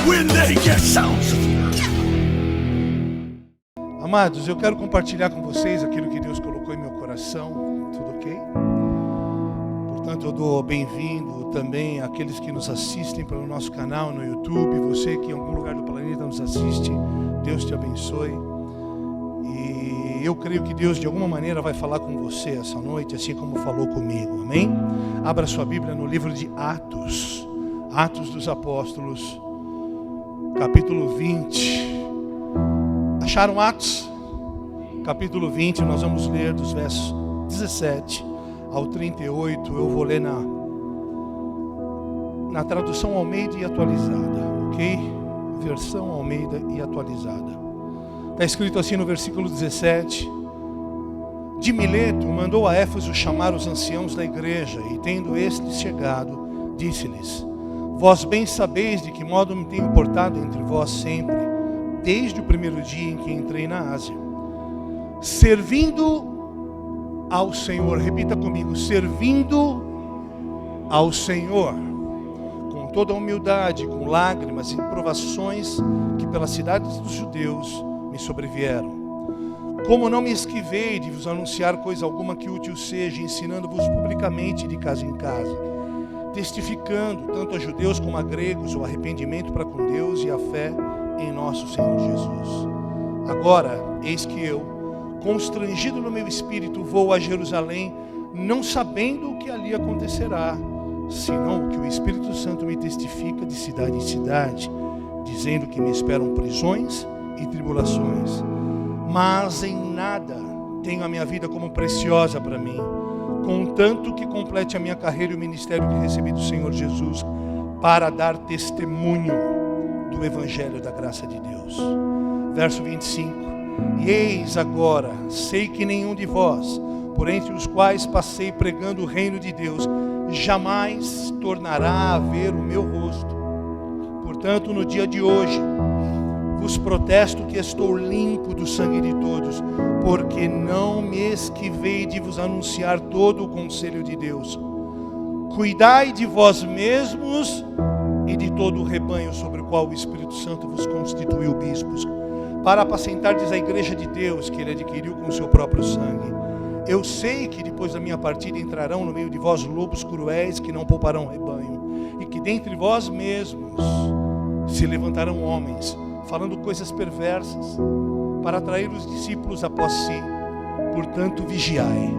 when they get sounds. Amados, eu quero compartilhar com vocês aquilo que Deus colocou em meu coração. Tudo ok? Portanto, eu dou bem-vindo também àqueles que nos assistem pelo nosso canal no YouTube. Você que em algum lugar do planeta nos assiste, Deus te abençoe. E eu creio que Deus de alguma maneira vai falar com você essa noite, assim como falou comigo. Amém? Abra sua Bíblia no livro de Atos. Atos dos Apóstolos, capítulo 20. Acharam Atos? Capítulo 20, nós vamos ler dos versos 17 ao 38. Eu vou ler na tradução Almeida e atualizada, ok? Versão Almeida e atualizada. Está escrito assim no versículo 17: De Mileto mandou a Éfeso chamar os anciãos da igreja, e tendo estes chegado, disse-lhes: Vós bem sabeis de que modo me tenho portado entre vós sempre, desde o primeiro dia em que entrei na Ásia, servindo ao Senhor. Repita comigo: servindo ao Senhor, com toda a humildade, com lágrimas e provações que pelas cidades dos judeus me sobrevieram. Como não me esquivei de vos anunciar coisa alguma que útil seja, ensinando-vos publicamente de casa em casa, testificando tanto a judeus como a gregos o arrependimento para com Deus e a fé em nosso Senhor Jesus. Agora, eis que eu, constrangido no meu espírito, vou a Jerusalém, não sabendo o que ali acontecerá, senão o que o Espírito Santo me testifica de cidade em cidade, dizendo que me esperam prisões e tribulações. Mas em nada tenho a minha vida como preciosa para mim, contanto que complete a minha carreira e o ministério que recebi do Senhor Jesus, para dar testemunho do Evangelho da graça de Deus. Verso 25: E eis agora, sei que nenhum de vós, por entre os quais passei pregando o reino de Deus, jamais tornará a ver o meu rosto. Portanto, no dia de hoje, vos protesto que estou limpo do sangue de todos, porque não me esquivei de vos anunciar todo o conselho de Deus. Cuidai de vós mesmos e de todo o rebanho sobre o qual o Espírito Santo vos constituiu bispos, para apacentardes a igreja de Deus, que ele adquiriu com o seu próprio sangue. Eu sei que depois da minha partida entrarão no meio de vós lobos cruéis que não pouparão rebanho, e que dentre vós mesmos se levantarão homens, falando coisas perversas, para atrair os discípulos após si. Portanto, vigiai,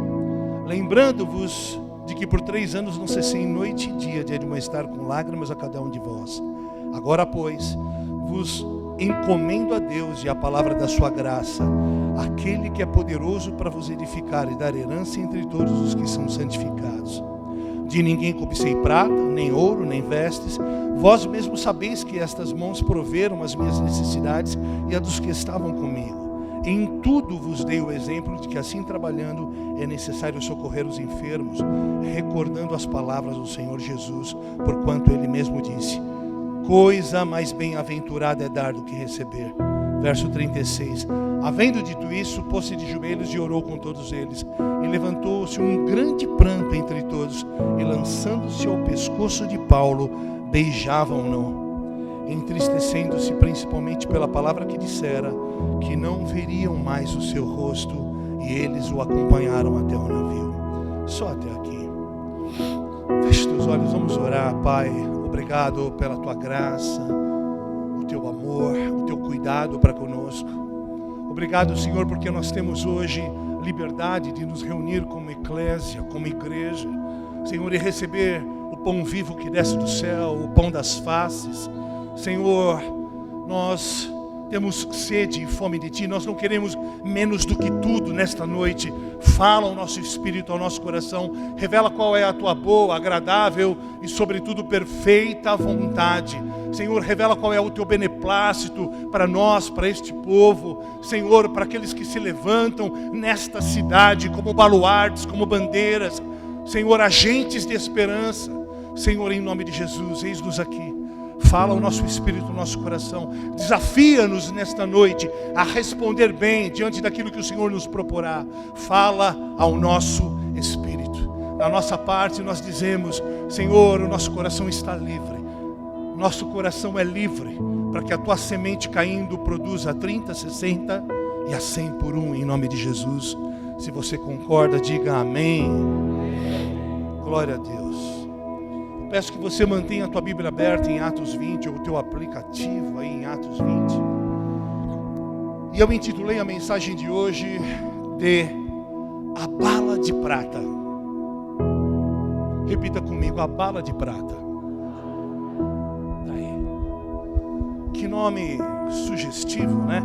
lembrando-vos de que por 3 anos não cessei noite e dia de admoestar com lágrimas a cada um de vós. Agora, pois, vos encomendo a Deus e a palavra da sua graça, aquele que é poderoso para vos edificar e dar herança entre todos os que são santificados. De ninguém cobicei prata, nem ouro, nem vestes. Vós mesmos sabeis que estas mãos proveram as minhas necessidades e a dos que estavam comigo. Em tudo vos dei o exemplo de que assim trabalhando é necessário socorrer os enfermos, recordando as palavras do Senhor Jesus, porquanto ele mesmo disse: coisa mais bem-aventurada é dar do que receber. Verso 36. Havendo dito isso, pôs-se de joelhos e orou com todos eles. E levantou-se um grande pranto entre todos, e lançando-se ao pescoço de Paulo, beijavam-no, entristecendo-se principalmente pela palavra que dissera, que não veriam mais o seu rosto, e eles o acompanharam até o navio. Só até aqui. Feche teus olhos, vamos orar. Pai, obrigado pela tua graça, o teu amor, o teu cuidado para conosco. Obrigado, Senhor, porque nós temos hoje liberdade de nos reunir como eclésia, como igreja, Senhor, e receber o pão vivo que desce do céu, o pão das faces. Senhor, nós temos sede e fome de Ti, nós não queremos menos do que tudo nesta noite. Fala ao nosso espírito, ao nosso coração, revela qual é a Tua boa, agradável e sobretudo perfeita vontade. Senhor, revela qual é o Teu beneplácito para nós, para este povo. Senhor, para aqueles que se levantam nesta cidade como baluartes, como bandeiras. Senhor, agentes de esperança. Senhor, em nome de Jesus, eis-nos aqui. Fala ao nosso espírito, ao nosso coração. Desafia-nos nesta noite a responder bem diante daquilo que o Senhor nos proporá. Fala ao nosso espírito. Da nossa parte nós dizemos: Senhor, o nosso coração está livre. Nosso coração é livre. para que a tua semente caindo produza a 30, 60 e a 100 por um, em nome de Jesus. Se você concorda, diga amém. Glória a Deus. Eu peço que você mantenha a tua Bíblia aberta em Atos 20, ou o teu aplicativo aí em Atos 20. E eu intitulei a mensagem de hoje de A Bala de Prata. Repita comigo, a bala de prata. Tá aí. Que nome sugestivo, né?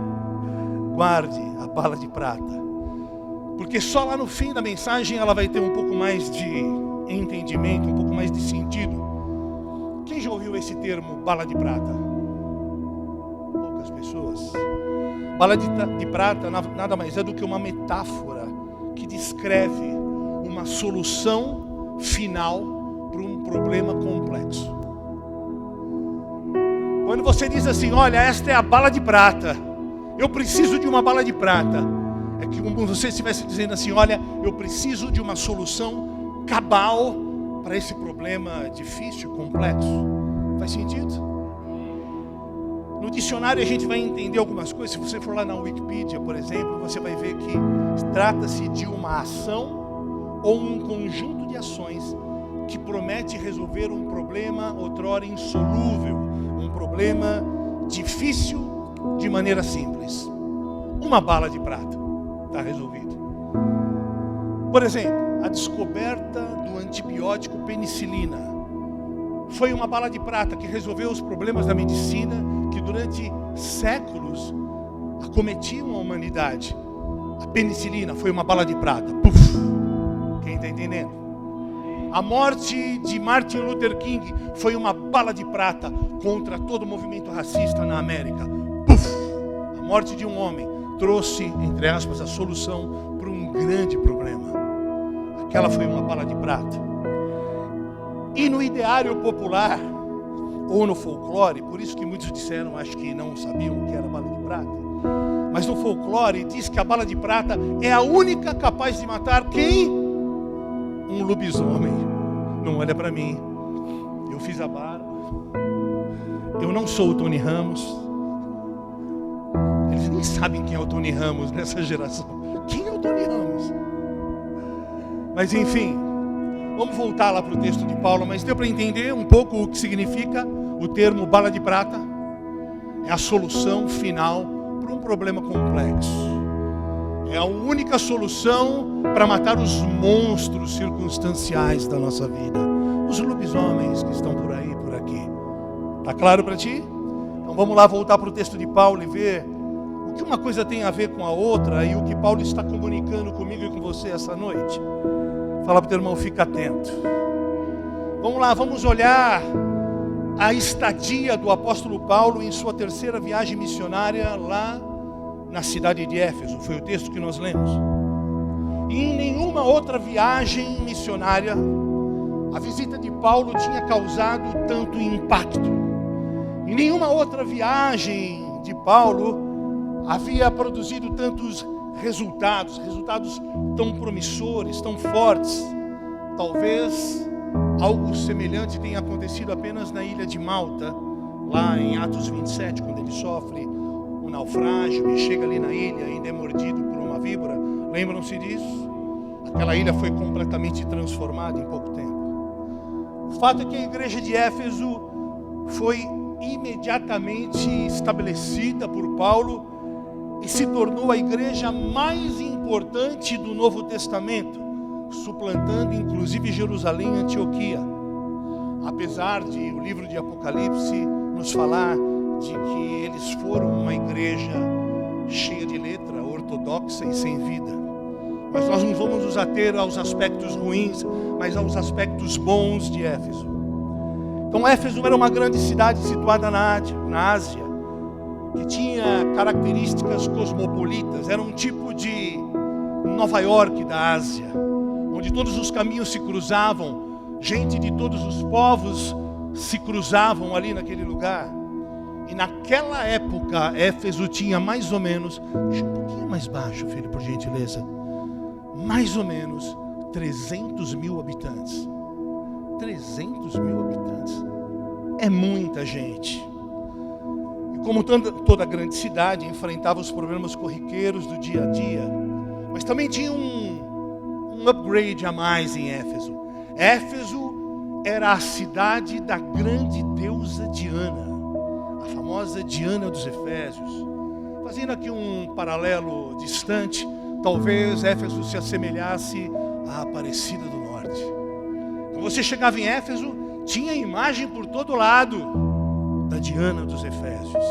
Guarde a bala de prata. Porque só lá no fim da mensagem ela vai ter um pouco mais de entendimento, um pouco mais de sentido. Quem já ouviu esse termo, bala de prata? Poucas pessoas. Bala de prata nada mais é do que uma metáfora que descreve uma solução final para um problema complexo. Quando você diz assim, olha, esta é a bala de prata, eu preciso de uma bala de prata, é que como você estivesse dizendo assim, olha, eu preciso de uma solução cabal para esse problema difícil, complexo. Faz sentido? No dicionário a gente vai entender algumas coisas. Se você for lá na Wikipedia, por exemplo, você vai ver que trata-se de uma ação ou um conjunto de ações que promete resolver um problema outrora insolúvel, um problema difícil de maneira simples. Uma bala de prata está resolvido. Por exemplo, a descoberta do antibiótico penicilina foi uma bala de prata que resolveu os problemas da medicina que durante séculos acometiam a humanidade. A penicilina foi uma bala de prata. Puf! Quem está entendendo? A morte de Martin Luther King foi uma bala de prata contra todo o movimento racista na América. Puf! A morte de um homem trouxe, entre aspas, a solução para um grande problema. Aquela foi uma bala de prata. E no ideário popular, ou no folclore, por isso que muitos disseram, acho que não sabiam o que era bala de prata, mas no folclore diz que a bala de prata é a única capaz de matar quem? Um lobisomem. Não olha para mim, eu fiz a barba, eu não sou o Tony Ramos. Eles nem sabem quem é o Tony Ramos nessa geração. Quem é o Tony Ramos? Mas enfim, vamos voltar lá para o texto de Paulo, mas deu para entender um pouco o que significa o termo bala de prata? É a solução final para um problema complexo. É a única solução para matar os monstros circunstanciais da nossa vida. Os lobisomens que estão por aí, por aqui. Tá claro para ti? Então vamos lá voltar para o texto de Paulo e ver o que uma coisa tem a ver com a outra e o que Paulo está comunicando comigo e com você essa noite. Fala para o teu irmão, fica atento. Vamos lá, vamos olhar a estadia do apóstolo Paulo em sua terceira viagem missionária lá na cidade de Éfeso. Foi o texto que nós lemos. E em nenhuma outra viagem missionária a visita de Paulo tinha causado tanto impacto. Em nenhuma outra viagem de Paulo havia produzido tantos resultados tão promissores, tão fortes. Talvez algo semelhante tenha acontecido apenas na ilha de Malta, lá em Atos 27, quando ele sofre um naufrágio e chega ali na ilha, ainda é mordido por uma víbora. Lembram-se disso? Aquela ilha foi completamente transformada em pouco tempo. O fato é que a igreja de Éfeso foi imediatamente estabelecida por Paulo e se tornou a igreja mais importante do Novo Testamento, suplantando inclusive Jerusalém e Antioquia. Apesar de o livro de Apocalipse nos falar de que eles foram uma igreja cheia de letra, ortodoxa e sem vida. Mas nós não vamos nos ater aos aspectos ruins, mas aos aspectos bons de Éfeso. Então Éfeso era uma grande cidade situada na Ásia, que tinha características cosmopolitas, era um tipo de Nova York da Ásia, onde todos os caminhos se cruzavam, gente de todos os povos se cruzavam ali naquele lugar. E naquela época, Éfeso tinha mais ou menos, deixa um pouquinho mais baixo, filho, por gentileza, mais ou menos 300 mil habitantes. 300 mil habitantes. É muita gente. como toda grande cidade, enfrentava os problemas corriqueiros do dia a dia. Mas também tinha um upgrade a mais em Éfeso. Éfeso era a cidade da grande deusa Diana, a famosa Diana dos Efésios. Fazendo aqui um paralelo distante, talvez Éfeso se assemelhasse à Aparecida do Norte. Quando você chegava em Éfeso, tinha imagem por todo lado da Diana dos Efésios.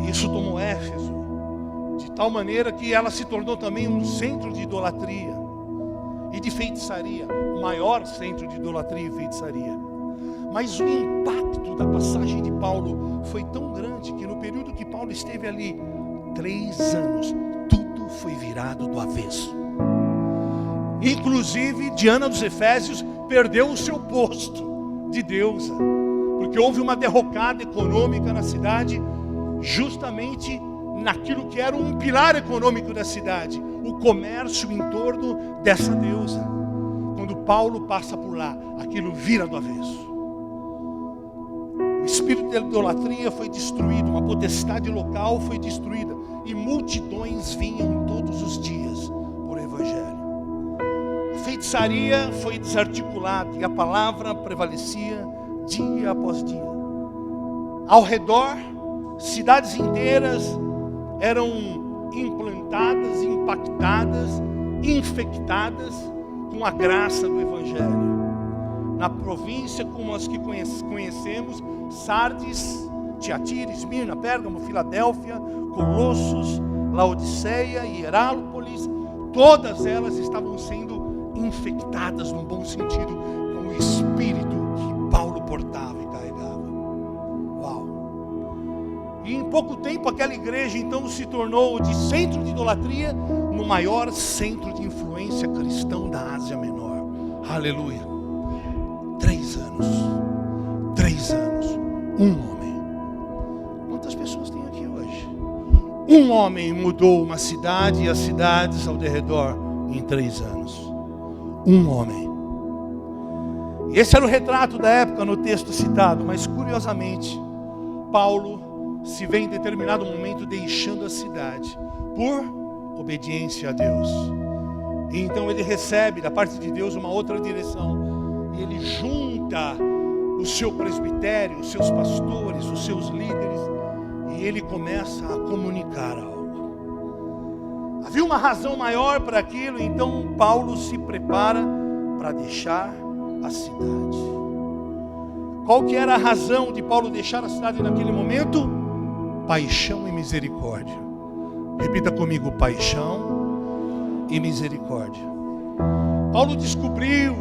E isso tomou Éfeso de tal maneira que ela se tornou também um centro de idolatria e de feitiçaria, o maior centro de idolatria e feitiçaria. Mas o impacto da passagem de Paulo foi tão grande que no período que Paulo esteve ali, 3 anos, tudo foi virado do avesso. Inclusive, Diana dos Efésios perdeu o seu posto de deusa, porque houve uma derrocada econômica na cidade, justamente naquilo que era um pilar econômico da cidade, o comércio em torno dessa deusa. Quando Paulo passa por lá, aquilo vira do avesso. O espírito da idolatria foi destruído, uma potestade local foi destruída, e multidões vinham todos os dias por evangelho. A feitiçaria foi desarticulada e a palavra prevalecia dia após dia. Ao redor, cidades inteiras eram implantadas, impactadas, infectadas com a graça do evangelho. Na província como as que conhecemos, Sardes, Tiatira, Esmirna, Pérgamo, Filadélfia, Colossos, Laodiceia e Hierápolis, todas elas estavam sendo infectadas, no bom sentido, com o espírito que Paulo portava e carregava. Uau! E em pouco tempo aquela igreja então se tornou de centro de idolatria no maior centro de influência cristão da Ásia Menor. Aleluia! 3 anos, 3 anos, um homem. Quantas pessoas tem aqui hoje? Um homem mudou uma cidade e as cidades ao redor em 3 anos. Um homem. E esse era o retrato da época no texto citado, mas curiosamente, Paulo se vê em determinado momento deixando a cidade por obediência a Deus. E então ele recebe da parte de Deus uma outra direção. E ele junta o seu presbitério, os seus pastores, os seus líderes, e ele começa a comunicar algo. Havia uma razão maior para aquilo, então Paulo se prepara para deixar a cidade. Qual que era a razão de Paulo deixar a cidade naquele momento? Paixão e misericórdia. Repita comigo: paixão e misericórdia. Paulo descobriu,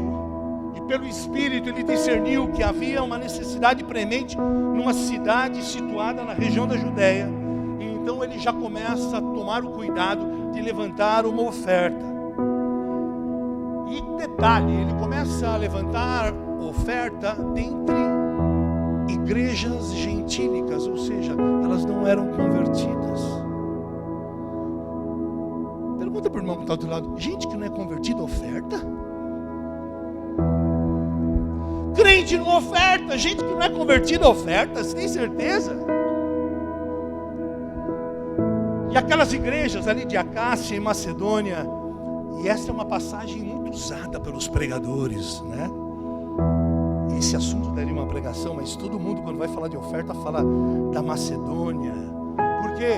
e pelo Espírito ele discerniu que havia uma necessidade premente numa cidade situada na região da Judéia. E então ele já começa a tomar o cuidado de levantar uma oferta. E detalhe, ele começa a levantar oferta dentre igrejas gentílicas, ou seja, elas não eram convertidas. Pergunta para o irmão que está do lado: gente que não é convertida, oferta? Crente não oferta, gente que não é convertida oferta, você tem certeza? E aquelas igrejas ali de Acácia e Macedônia, e essa é uma passagem muito usada pelos pregadores, né? Esse assunto daria uma pregação, mas todo mundo quando vai falar de oferta fala da Macedônia. Por quê?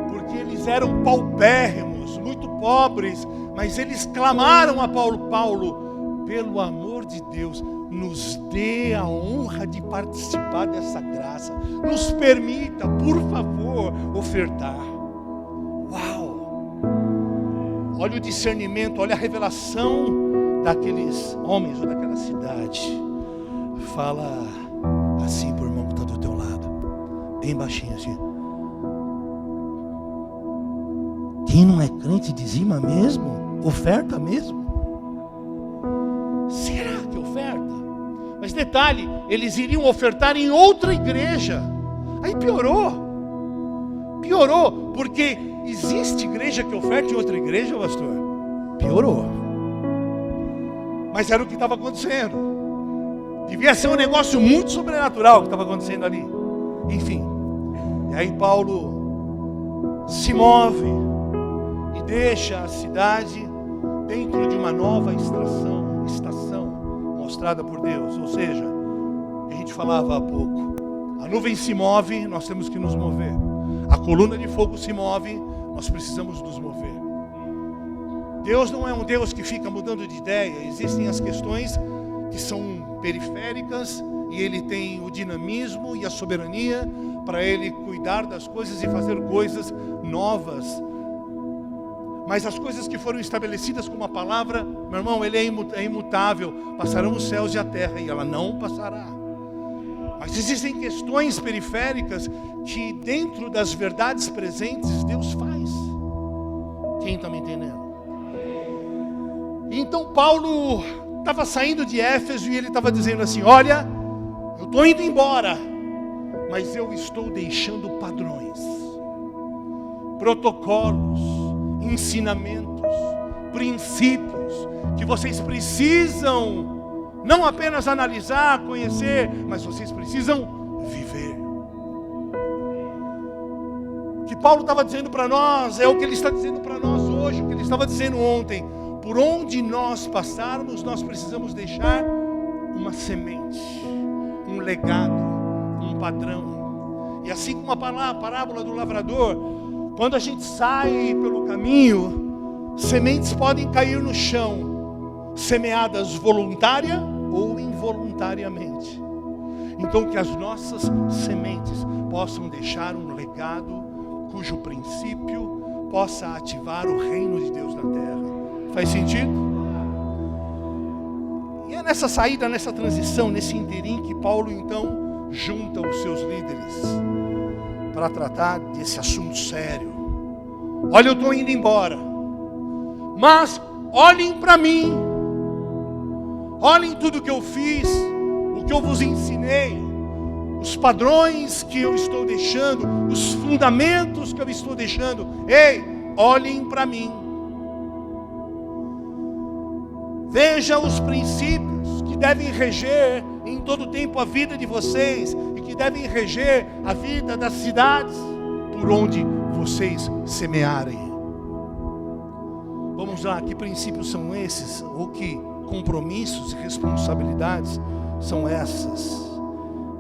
Porque eles eram paupérrimos, muito pobres, mas eles clamaram a Paulo, pelo amor de Deus, nos dê a honra de participar dessa graça. Nos permita, por favor, ofertar. Uau! Olha o discernimento, olha a revelação daqueles homens ou daquela cidade. Fala assim pro irmão que está do teu lado, bem baixinho assim: quem não é crente dizima mesmo? Oferta mesmo? Será que oferta? Mas detalhe, eles iriam ofertar em outra igreja. Aí piorou, porque existe igreja que oferta em outra igreja, pastor? Piorou. Mas era o que estava acontecendo. Devia ser um negócio muito sobrenatural que estava acontecendo ali. Enfim, e aí Paulo se move e deixa a cidade dentro de uma nova estação mostrada por Deus. Ou seja, a gente falava há pouco, a nuvem se move, nós temos que nos mover. A coluna de fogo se move, nós precisamos nos mover. Deus não é um Deus que fica mudando de ideia. Existem as questões que são periféricas e Ele tem o dinamismo e a soberania para Ele cuidar das coisas e fazer coisas novas. Mas as coisas que foram estabelecidas com uma palavra, meu irmão, Ele é imutável. Passarão os céus e a terra e ela não passará. Mas existem questões periféricas que dentro das verdades presentes Deus faz. Quem está me entendendo? Então Paulo estava saindo de Éfeso e ele estava dizendo assim: olha, eu estou indo embora, mas eu estou deixando padrões, protocolos, ensinamentos, princípios que vocês precisam não apenas analisar, conhecer, mas vocês precisam viver. O que Paulo estava dizendo para nós é o que ele está dizendo para nós hoje, o que ele estava dizendo ontem. Por onde nós passarmos, nós precisamos deixar uma semente, um legado, um padrão. E assim como a parábola do lavrador, quando a gente sai pelo caminho, sementes podem cair no chão, semeadas voluntária ou involuntariamente. Então que as nossas sementes possam deixar um legado cujo princípio possa ativar o reino de Deus na terra. Faz sentido? E é nessa saída, nessa transição, nesse interim que Paulo então junta os seus líderes para tratar desse assunto sério. Olha, eu estou indo embora, mas olhem para mim, olhem tudo que eu fiz, o que eu vos ensinei, os padrões que eu estou deixando, os fundamentos que eu estou deixando. Ei, olhem para mim. Veja os princípios que devem reger em todo o tempo a vida de vocês e que devem reger a vida das cidades por onde vocês semearem. Vamos lá, que princípios são esses? Ou que compromissos e responsabilidades são essas?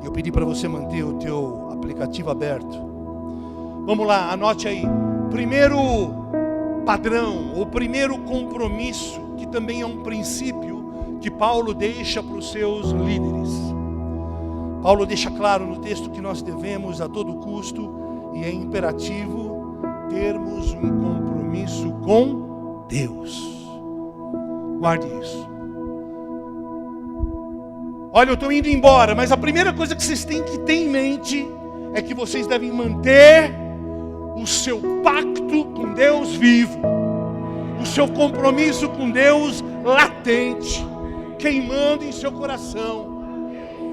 Eu pedi para você manter o teu aplicativo aberto. Vamos lá, anote aí. Primeiro padrão, ou primeiro compromisso, que também é um princípio que Paulo deixa para os seus líderes. Paulo deixa claro no texto que nós devemos a todo custo, e é imperativo, termos um compromisso com Deus. Guarde isso. Olha, eu estou indo embora, mas a primeira coisa que vocês têm que ter em mente é que vocês devem manter o seu pacto com Deus vivo, o seu compromisso com Deus latente, queimando em seu coração.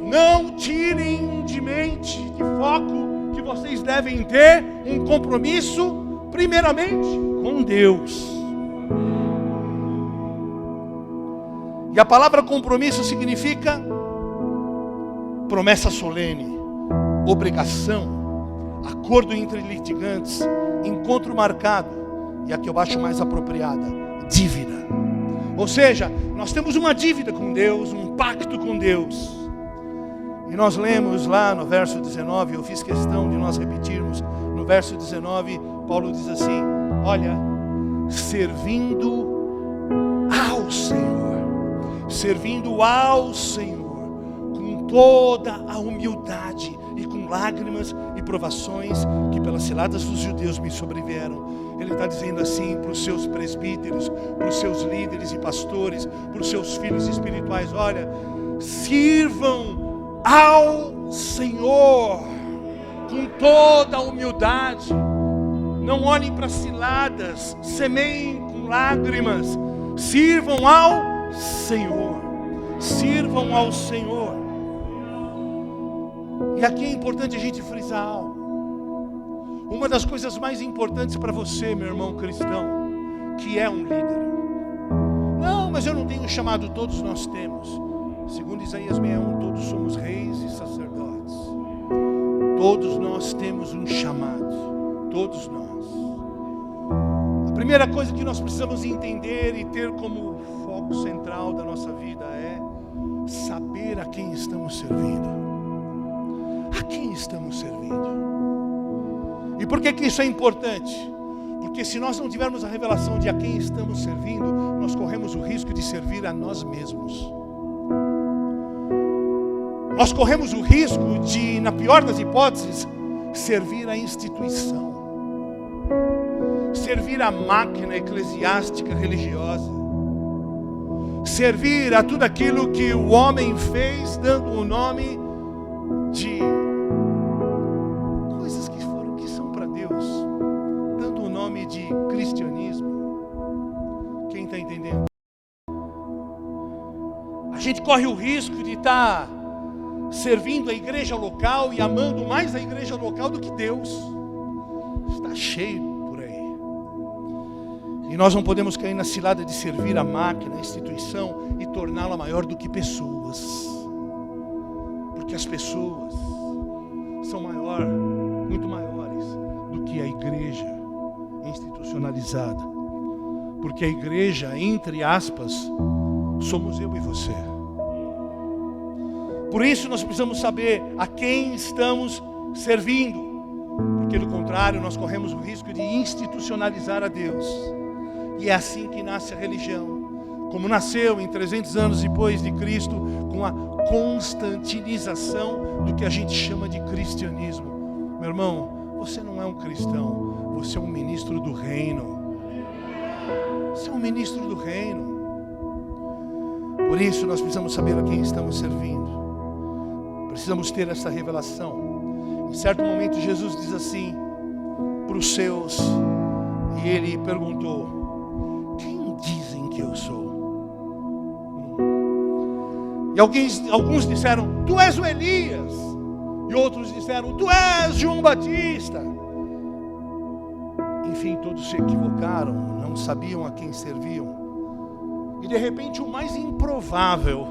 Não tirem de mente, de foco, que vocês devem ter um compromisso, primeiramente, com Deus. E a palavra compromisso significa promessa solene, obrigação, acordo entre litigantes, encontro marcado, e a que eu acho mais apropriada, dívida. Ou seja, nós temos uma dívida com Deus, um pacto com Deus. E nós lemos lá no verso 19, eu fiz questão de nós repetirmos, no verso 19, Paulo diz assim: olha, servindo ao Senhor, com toda a humildade e com lágrimas e provações que pelas ciladas dos judeus me sobrevieram. Ele está dizendo assim para os seus presbíteros, para os seus líderes e pastores, para os seus filhos espirituais: olha, sirvam ao Senhor com toda a humildade. Não olhem para ciladas, semeiem com lágrimas. Sirvam ao Senhor. Sirvam ao Senhor. E aqui é importante a gente frisar algo. Uma das coisas mais importantes para você, meu irmão cristão, que é um líder. Não, mas eu não tenho chamado. Todos nós temos. Segundo Isaías 61, todos somos reis e sacerdotes. Todos nós temos um chamado. Todos nós. A primeira coisa que nós precisamos entender e ter como foco central da nossa vida é saber a quem estamos servindo. A quem estamos servindo? E por que isso é importante? Porque se nós não tivermos a revelação de a quem estamos servindo, nós corremos o risco de servir a nós mesmos. Nós corremos o risco de, na pior das hipóteses, servir a instituição, servir a máquina eclesiástica religiosa, servir a tudo aquilo que o homem fez, dando o nome de coisas que são para Deus, dando o nome de cristianismo. Quem está entendendo? A gente corre o risco de estar servindo a igreja local e amando mais a igreja local do que Deus. Está cheio por aí. E nós não podemos cair na cilada de servir a máquina, a instituição e torná-la maior do que pessoas. Porque as pessoas são muito maiores do que a igreja institucionalizada. Porque a igreja, entre aspas, somos eu e você. Por isso nós precisamos saber a quem estamos servindo, porque do contrário nós corremos o risco de institucionalizar a Deus. E é assim que nasce a religião, como nasceu em 300 anos depois de Cristo, com a constantinização do que a gente chama de cristianismo. Meu irmão, você não é um cristão, você é um ministro do reino. Você é um ministro do reino. Por isso nós precisamos saber a quem estamos servindo. Precisamos ter essa revelação. Em certo momento Jesus diz assim para os seus, e ele perguntou: quem dizem que eu sou? E alguns disseram: tu és o Elias. E outros disseram: tu és João Batista. Enfim, todos se equivocaram, não sabiam a quem serviam. E de repente o mais improvável,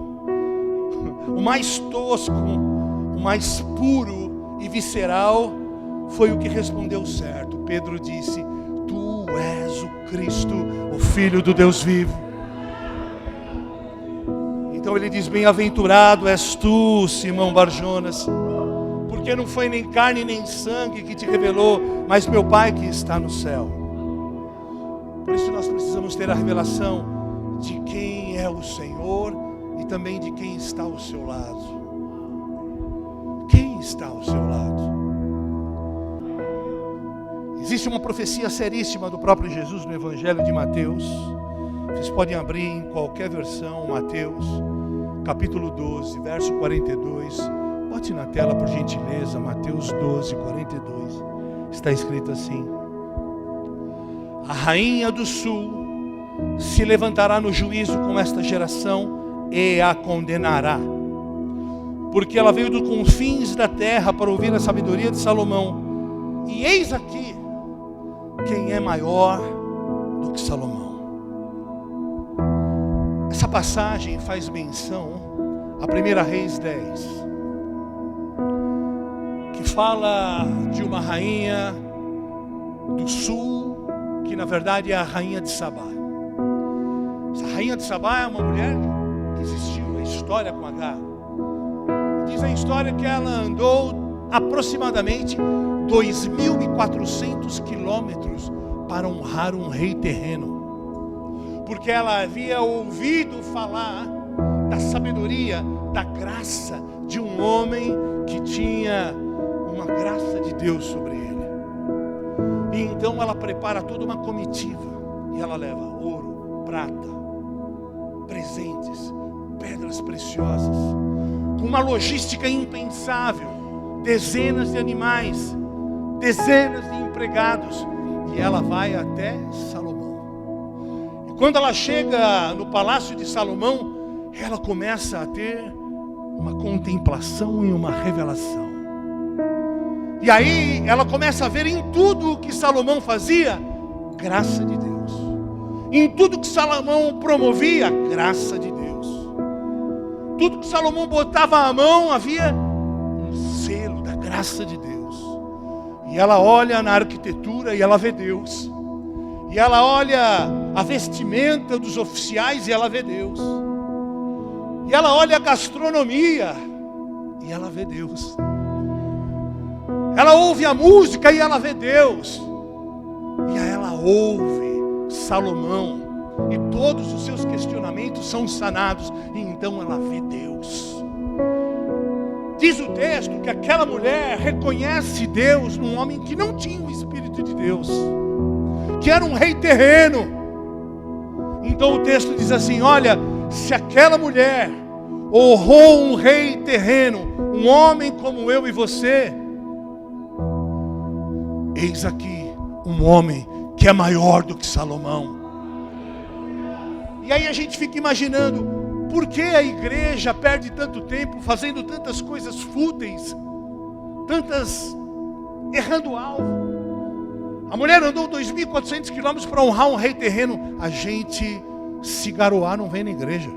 o mais tosco, o mais puro e visceral foi o que respondeu certo. Pedro disse: tu és o Cristo, o Filho do Deus vivo. Então ele diz: bem-aventurado és tu, Simão Barjonas, porque não foi nem carne nem sangue que te revelou, mas meu Pai que está no céu. Por isso nós precisamos ter a revelação de quem é o Senhor e também de quem está ao seu lado. Quem está ao seu lado? Existe uma profecia seríssima do próprio Jesus no Evangelho de Mateus. Vocês podem abrir em qualquer versão, Mateus, capítulo 12, verso 42. Bote na tela, por gentileza, Mateus 12, 42. Está escrito assim: a rainha do sul se levantará no juízo com esta geração e a condenará, porque ela veio dos confins da terra para ouvir a sabedoria de Salomão. E eis aqui quem é maior do que Salomão. Essa passagem faz menção a 1 Reis 10, que fala de uma rainha do sul, que na verdade é a rainha de Sabá. Essa rainha de Sabá é uma mulher que existiu na história com Agar. Diz a história que ela andou aproximadamente 2.400 quilômetros para honrar um rei terreno, porque ela havia ouvido falar da sabedoria, da graça de um homem que tinha uma graça de Deus sobre ele. E então ela prepara toda uma comitiva e ela leva ouro, prata, presentes, pedras preciosas, com uma logística impensável, dezenas de animais, dezenas de empregados, e ela vai até Salomão. E quando ela chega no palácio de Salomão, ela começa a ter uma contemplação e uma revelação. E aí ela começa a ver em tudo o que Salomão fazia, graça de Deus. Em tudo que Salomão promovia, graça de Deus. Tudo que Salomão botava a mão, havia um selo da graça de Deus. E ela olha na arquitetura e ela vê Deus. E ela olha a vestimenta dos oficiais e ela vê Deus. E ela olha a gastronomia e ela vê Deus. Ela ouve a música e ela vê Deus. E aí ela ouve Salomão. E todos os seus questionamentos são sanados. E então ela vê Deus. Diz o texto que aquela mulher reconhece Deus num homem que não tinha o Espírito de Deus, que era um rei terreno. Então o texto diz assim: olha, se aquela mulher honrou um rei terreno, um homem como eu e você, eis aqui um homem que é maior do que Salomão. E aí a gente fica imaginando, por que a igreja perde tanto tempo fazendo tantas coisas fúteis, errando o alvo? A mulher andou 2.400 quilômetros para honrar um rei terreno. A gente, se garoar, não vem na igreja.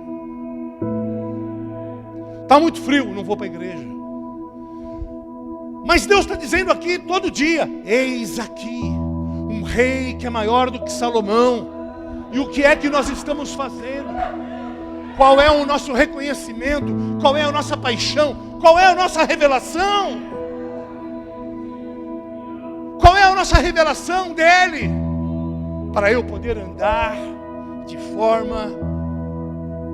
Está muito frio, não vou para a igreja. Mas Deus está dizendo aqui todo dia: eis aqui um rei que é maior do que Salomão. E o que é que nós estamos fazendo? Qual é o nosso reconhecimento? Qual é a nossa paixão? Qual é a nossa revelação? Qual é a nossa revelação dele? Para eu poder andar de forma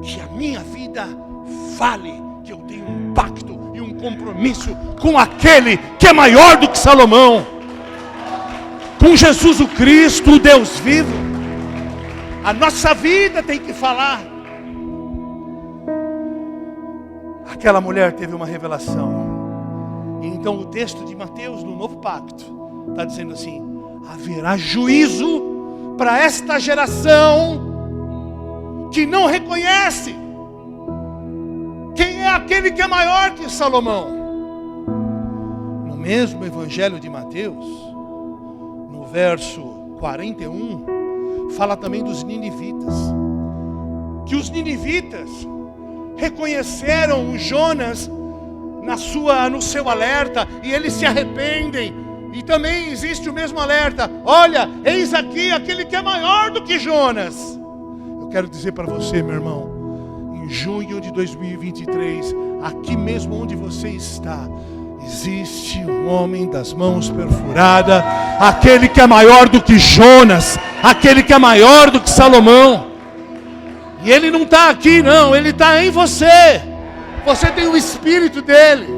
que a minha vida fale que eu tenho um pacto e um compromisso com aquele que é maior do que Salomão, com Jesus o Cristo, o Deus vivo. A nossa vida tem que falar. Aquela mulher teve uma revelação. E então o texto de Mateus, no Novo Pacto, está dizendo assim: haverá juízo para esta geração que não reconhece quem é aquele que é maior que Salomão. No mesmo Evangelho de Mateus, no verso 41, fala também dos ninivitas. Que os ninivitas reconheceram o Jonas no seu alerta, e eles se arrependem. E também existe o mesmo alerta: olha, eis aqui aquele que é maior do que Jonas. Eu quero dizer para você, meu irmão, em junho de 2023, aqui mesmo onde você está, existe um homem das mãos perfuradas, aquele que é maior do que Jonas, aquele que é maior do que Salomão. E ele não está aqui não, ele está em você. Você tem o Espírito dele.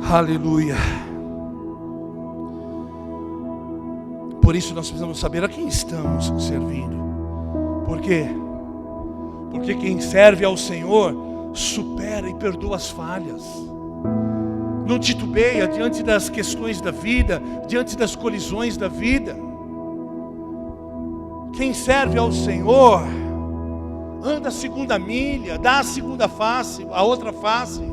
Aleluia. Por isso nós precisamos saber a quem estamos servindo. Por quê? Porque quem serve ao Senhor supera e perdoa as falhas. Não titubeia diante das questões da vida, diante das colisões da vida. Quem serve ao Senhor anda a segunda milha, dá a segunda face, a outra face.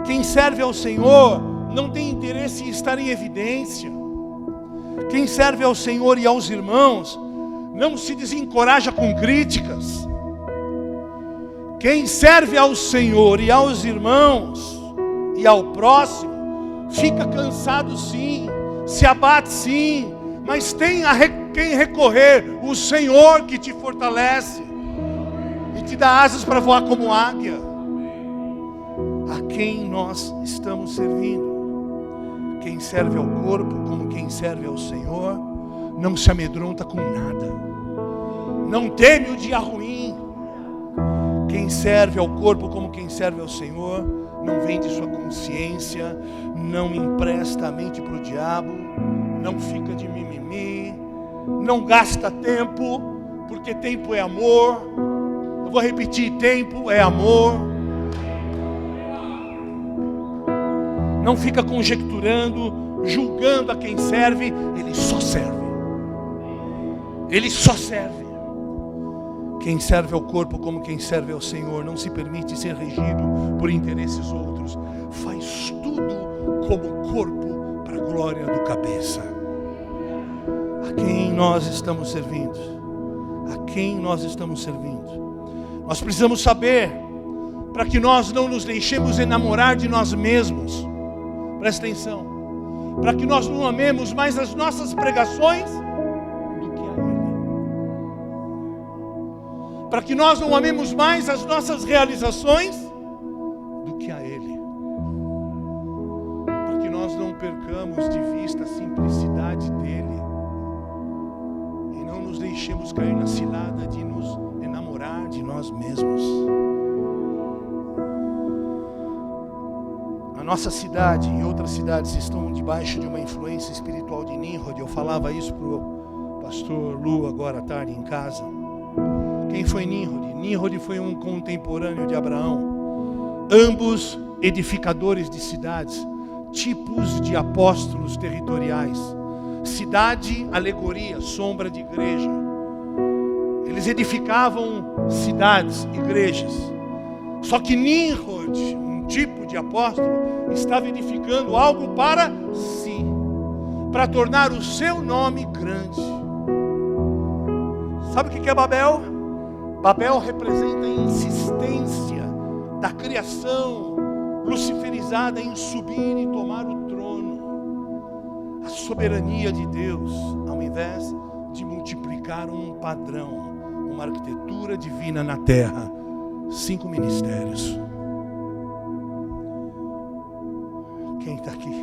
Quem serve ao Senhor não tem interesse em estar em evidência. Quem serve ao Senhor e aos irmãos não se desencoraja com críticas. Quem serve ao Senhor e aos irmãos e ao próximo fica cansado sim, se abate sim, mas tem quem recorrer, o Senhor que te fortalece e te dá asas para voar como águia. A quem nós estamos servindo? Quem serve ao corpo como quem serve ao Senhor não se amedronta com nada, não teme o dia ruim. Quem serve ao corpo como quem serve ao Senhor não vende sua consciência, não empresta a mente para o diabo, não fica de mimimi, não gasta tempo, porque tempo é amor. Eu vou repetir: tempo é amor. Não fica conjecturando, julgando a quem serve, ele só serve. Ele só serve. Quem serve ao corpo como quem serve ao Senhor não se permite ser regido por interesses outros. Faz tudo como corpo para a glória do cabeça. A quem nós estamos servindo? A quem nós estamos servindo? Nós precisamos saber para que nós não nos deixemos enamorar de nós mesmos. Presta atenção. Para que nós não amemos mais as nossas pregações do que a Ele. Para que nós não amemos mais as nossas realizações do que a Ele. Para que nós não percamos de vista a simplicidade dEle. E não nos deixemos cair na cilada de nos enamorar de nós mesmos. A nossa cidade e outras cidades estão debaixo de uma influência espiritual de Nimrod. Eu falava isso para o pastor Lu agora à tarde em casa. Quem foi Nimrod? Nimrod foi um contemporâneo de Abraão. Ambos edificadores de cidades, tipos de apóstolos territoriais. Cidade, alegoria, sombra de igreja. Eles edificavam cidades, igrejas. Só que Nimrod, um tipo de apóstolo, estava edificando algo para si, para tornar o seu nome grande. Sabe o que é Babel? Babel representa a insistência da criação luciferizada em subir e tomar o trono. A soberania de Deus, ao invés de multiplicar um padrão, uma arquitetura divina na terra. 5 ministérios. Quem está aqui?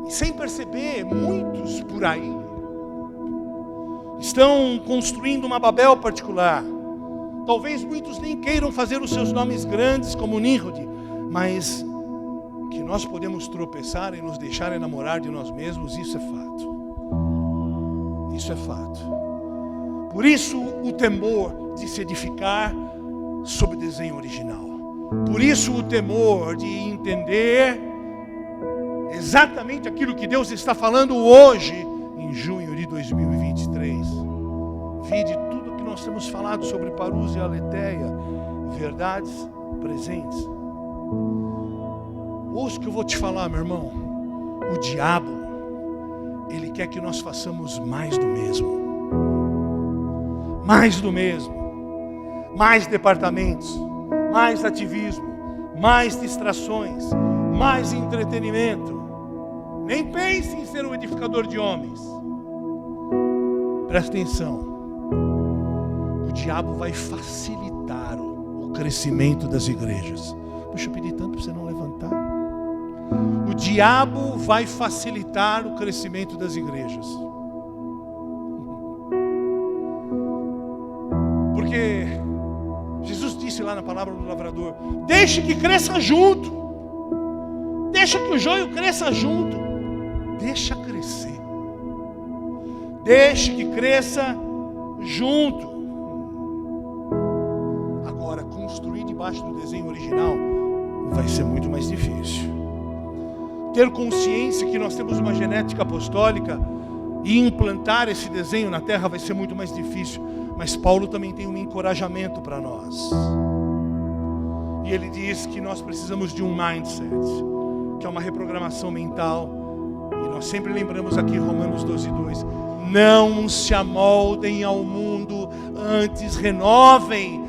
E sem perceber, muitos por aí estão construindo uma Babel particular. Talvez muitos nem queiram fazer os seus nomes grandes como Nimrod, mas que nós podemos tropeçar e nos deixar enamorar de nós mesmos, isso é fato. Isso é fato. Por isso o temor de se edificar sob o desenho original. Por isso o temor de entender exatamente aquilo que Deus está falando hoje, em junho de 2023. Vide tudo que nós temos falado sobre Parousia e Aletheia, verdades presentes. Ouça o que eu vou te falar, meu irmão. O diabo, ele quer que nós façamos mais do mesmo. Mais do mesmo. Mais departamentos, mais ativismo, mais distrações, mais entretenimento. Nem pense em ser um edificador de homens. Presta atenção. O diabo vai facilitar o crescimento das igrejas. Puxa, eu pedi tanto para você não levantar. O diabo vai facilitar o crescimento das igrejas. Porque Jesus disse lá na palavra do lavrador: deixe que cresça junto. Deixa que o joio cresça junto. Deixa crescer. Deixe que cresça junto. Agora, construir debaixo do desenho original vai ser muito mais difícil. Ter consciência que nós temos uma genética apostólica e implantar esse desenho na terra vai ser muito mais difícil. Mas Paulo também tem um encorajamento para nós. E ele diz que nós precisamos de um mindset, que é uma reprogramação mental. E nós sempre lembramos aqui Romanos 12:2. Não se amoldem ao mundo, antes renovem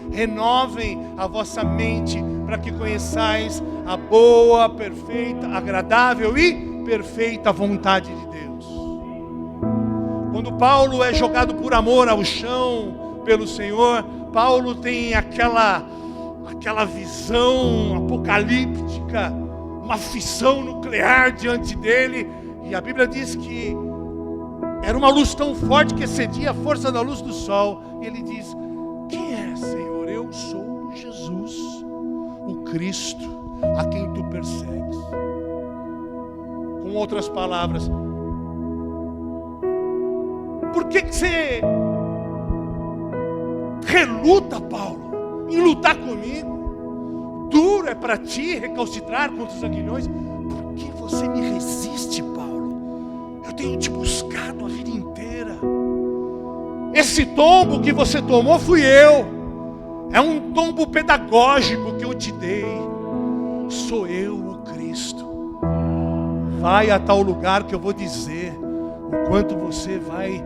a vossa mente, para que conheçais a boa, perfeita, agradável e perfeita vontade de Deus. Quando Paulo é jogado por amor ao chão pelo Senhor, Paulo tem aquela visão apocalíptica, uma fissão nuclear diante dele, e a Bíblia diz que era uma luz tão forte que excedia a força da luz do sol. E ele diz: quem é, Senhor? Eu sou Jesus, o Cristo, a quem tu persegues. Com outras palavras, por que você reluta, Paulo, em lutar comigo? Duro é para ti recalcitrar contra os aguilhões. Por que você me resiste, Paulo? Eu tenho te buscado a vida inteira. Esse tombo que você tomou fui eu. É um tombo pedagógico que eu te dei. Sou eu, o Cristo. Vai a tal lugar que eu vou dizer o quanto você vai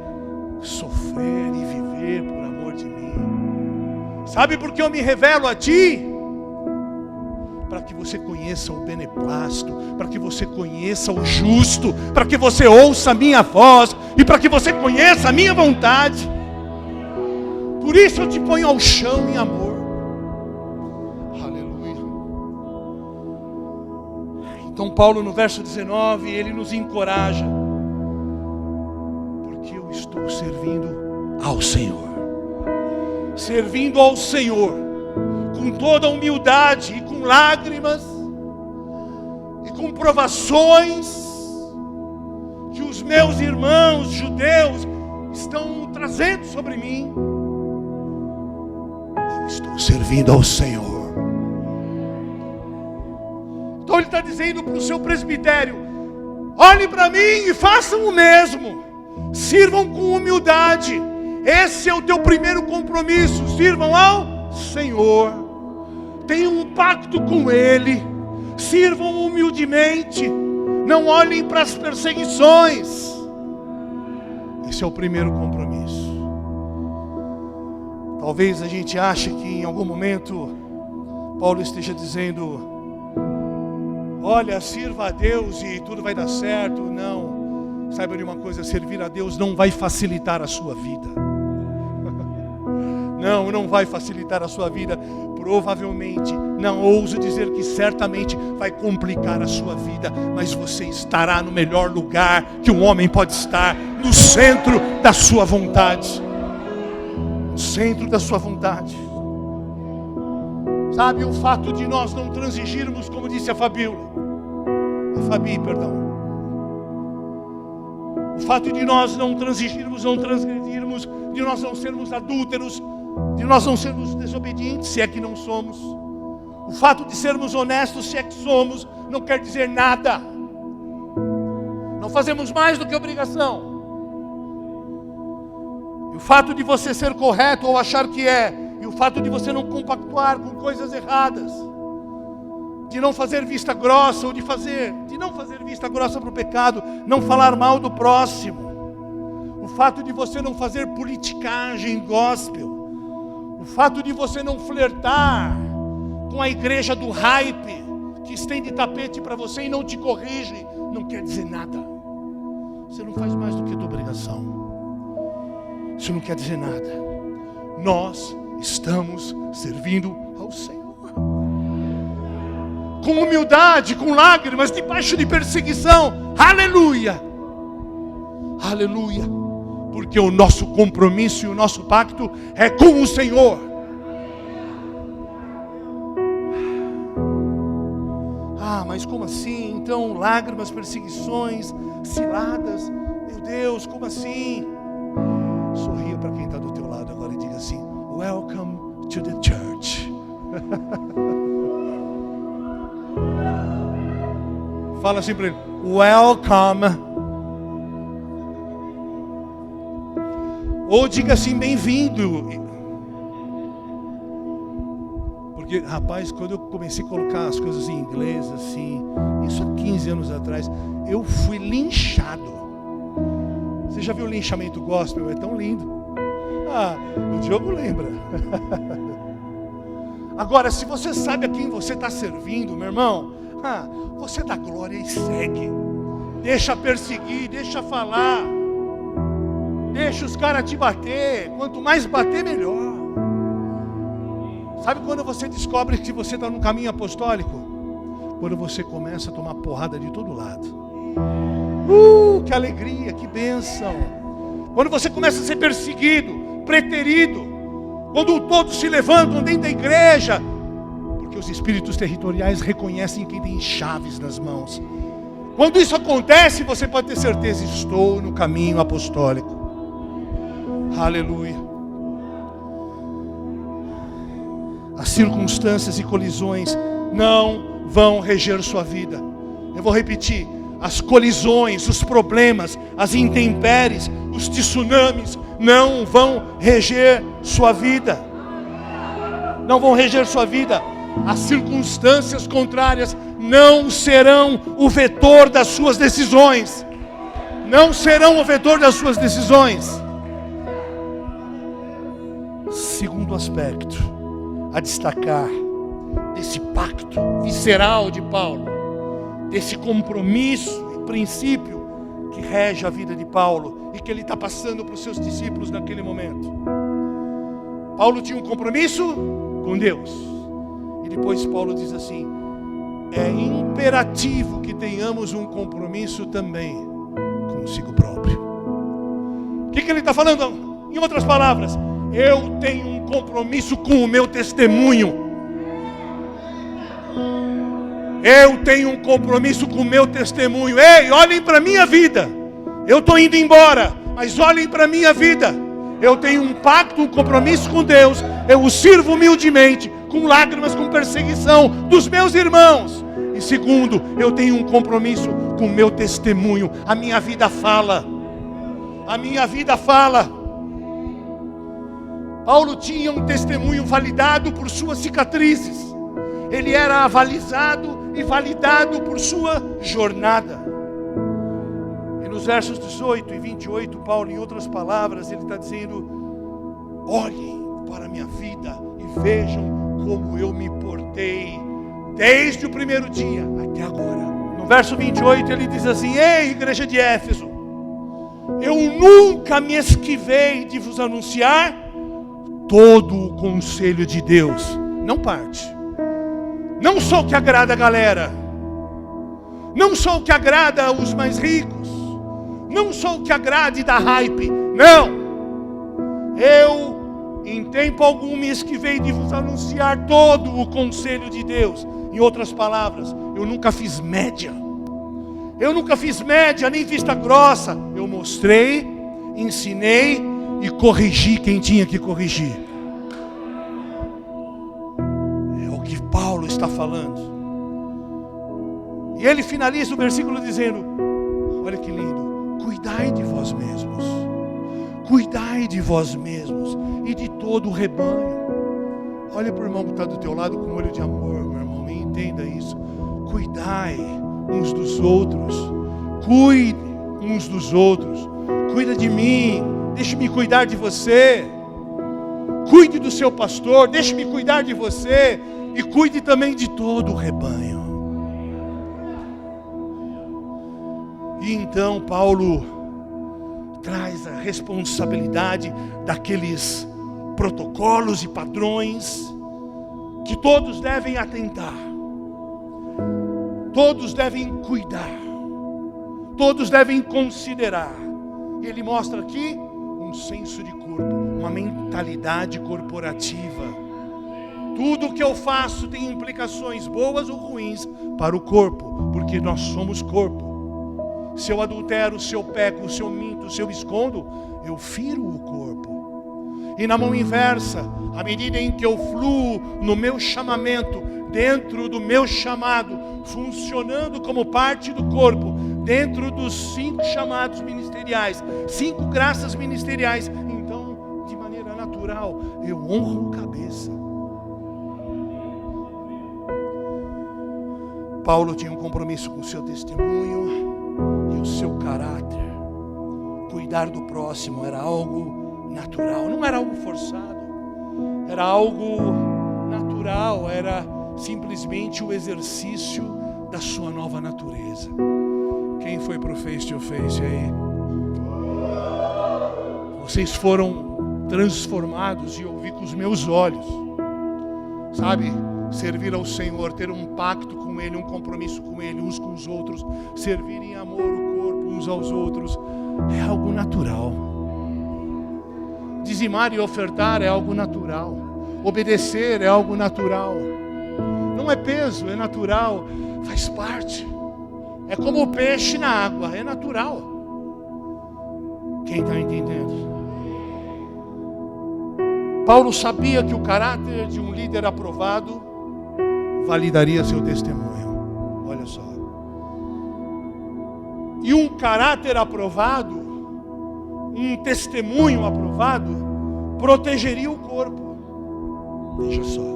sofrer e viver por amor de mim. Sabe por que eu me revelo a ti? Para que você conheça o beneplácito, para que você conheça o justo, para que você ouça a minha voz e para que você conheça a minha vontade. Por isso eu te ponho ao chão em amor. Aleluia. Então Paulo no verso 19, ele nos encoraja. Porque eu estou servindo ao Senhor. Servindo ao Senhor, com toda humildade e com lágrimas, e com provações, que os meus irmãos judeus estão trazendo sobre mim. Eu estou servindo ao Senhor. Então ele está dizendo para o seu presbitério: olhem para mim e façam o mesmo. Sirvam com humildade. Esse é o teu primeiro compromisso. Sirvam ao Senhor. Tenham um pacto com Ele. Sirvam humildemente. Não olhem para as perseguições. Esse é o primeiro compromisso. Talvez a gente ache que em algum momento Paulo esteja dizendo: olha, sirva a Deus e tudo vai dar certo. Não. Saiba de uma coisa: servir a Deus não vai facilitar a sua vida. Não vai facilitar a sua vida. Provavelmente, não ouso dizer que certamente vai complicar a sua vida, mas você estará no melhor lugar que um homem pode estar, no centro da sua vontade. No centro da sua vontade. Sabe, o fato de nós não transigirmos, como disse a Fabi, perdão. O fato de nós não transigirmos, não transgredirmos, de nós não sermos adúlteros, de nós não sermos desobedientes, se é que não somos. O fato de sermos honestos, se é que somos, não quer dizer nada. Não fazemos mais do que obrigação. E o fato de você ser correto ou achar que é, e o fato de você não compactuar com coisas erradas, de não fazer vista grossa, ou de não fazer vista grossa para o pecado, não falar mal do próximo. O fato de você não fazer politicagem gospel. O fato de você não flertar com a igreja do hype, que estende tapete para você e não te corrige, não quer dizer nada. Você não faz mais do que a tua obrigação. Isso não quer dizer nada. Nós estamos servindo ao Senhor. Com humildade, com lágrimas, debaixo de perseguição. Aleluia! Aleluia! Porque o nosso compromisso e o nosso pacto é com o Senhor. Ah, mas como assim? Então, lágrimas, perseguições, ciladas. Meu Deus, como assim? Sorria para quem está do teu lado agora e diga assim: welcome to the church. Fala assim para ele: welcome. Ou diga assim: bem-vindo. Porque, rapaz, quando eu comecei a colocar as coisas em inglês, assim, isso há 15 anos atrás, eu fui linchado. Você já viu o linchamento gospel? É tão lindo. Ah, o Diogo lembra. Agora, se você sabe a quem você está servindo, meu irmão, você dá glória e segue. Deixa perseguir, deixa falar. Deixa os caras te bater. Quanto mais bater, melhor. Sabe quando você descobre que você está no caminho apostólico? Quando você começa a tomar porrada de todo lado. Que alegria, que bênção. Quando você começa a ser perseguido, preterido. Quando todos se levantam dentro da igreja. Porque os espíritos territoriais reconhecem quem tem chaves nas mãos. Quando isso acontece, você pode ter certeza: estou no caminho apostólico. Aleluia. As circunstâncias e colisões não vão reger sua vida. Eu vou repetir: as colisões, os problemas, as intempéries, os tsunamis não vão reger sua vida. Não vão reger sua vida. As circunstâncias contrárias não serão o vetor das suas decisões. Não serão o vetor das suas decisões. Segundo aspecto, a destacar desse pacto visceral de Paulo, desse compromisso e princípio que rege a vida de Paulo e que ele está passando para os seus discípulos naquele momento. Paulo tinha um compromisso com Deus. E depois Paulo diz assim: é imperativo que tenhamos um compromisso também consigo próprio. O que ele está falando? Em outras palavras, eu tenho um compromisso com o meu testemunho. Eu tenho um compromisso com o meu testemunho. Ei, olhem para a minha vida. Eu estou indo embora, mas olhem para a minha vida. Eu tenho um pacto, um compromisso com Deus. Eu o sirvo humildemente, com lágrimas, com perseguição dos meus irmãos. E segundo, eu tenho um compromisso com o meu testemunho. A minha vida fala. A minha vida fala. Paulo tinha um testemunho validado por suas cicatrizes. Ele era avalizado e validado por sua jornada. E nos versos 18 e 28, Paulo, em outras palavras, ele está dizendo: olhem para a minha vida e vejam como eu me portei desde o primeiro dia até agora. No verso 28 ele diz assim: ei, igreja de Éfeso, eu nunca me esquivei de vos anunciar todo o conselho de Deus, não parte. Não sou o que agrada a galera. Não sou o que agrada os mais ricos. Não sou o que agrada e dá hype. Não. Eu, em tempo algum, me esquivei de vos anunciar todo o conselho de Deus. Em outras palavras, eu nunca fiz média. Eu nunca fiz média, nem vista grossa. Eu mostrei, ensinei e corrigi quem tinha que corrigir. Paulo está falando. E ele finaliza o versículo dizendo: olha que lindo, cuidai de vós mesmos. Cuidai de vós mesmos e de todo o rebanho. Olha para o irmão que está do teu lado com um olho de amor, meu irmão, e entenda isso. Cuidai uns dos outros. Cuide uns dos outros. Cuida de mim. Deixe-me cuidar de você. Cuide do seu pastor. Deixe-me cuidar de você. E cuide também de todo o rebanho. E então Paulo traz a responsabilidade daqueles protocolos e padrões que todos devem atentar. Todos devem cuidar. Todos devem considerar. E ele mostra aqui um senso de corpo, uma mentalidade corporativa. Tudo que eu faço tem implicações boas ou ruins para o corpo, porque nós somos corpo. Se eu adultero, se eu peco, se eu minto, se eu escondo, eu firo o corpo. E na mão inversa, à medida em que eu fluo no meu chamamento, dentro do meu chamado, funcionando como parte do corpo, dentro dos 5 chamados ministeriais, 5 graças ministeriais, então, de maneira natural, eu honro o cabeça. Paulo tinha um compromisso com o seu testemunho e o seu caráter. Cuidar do próximo era algo natural, não era algo forçado. Era algo natural, era simplesmente o exercício da sua nova natureza. Quem foi para o Face to Face aí? Vocês foram transformados e eu vi com os meus olhos. Sabe? Servir ao Senhor, ter um pacto com Ele, um compromisso com Ele, uns com os outros, servir em amor o corpo uns aos outros, é algo natural. Dizimar e ofertar é algo natural. Obedecer é algo natural. Não é peso, é natural, faz parte. É como o peixe na água, é natural. Quem está entendendo? Paulo sabia que o caráter de um líder aprovado validaria seu testemunho. Olha só. E um caráter aprovado, um testemunho aprovado, protegeria o corpo. Veja só.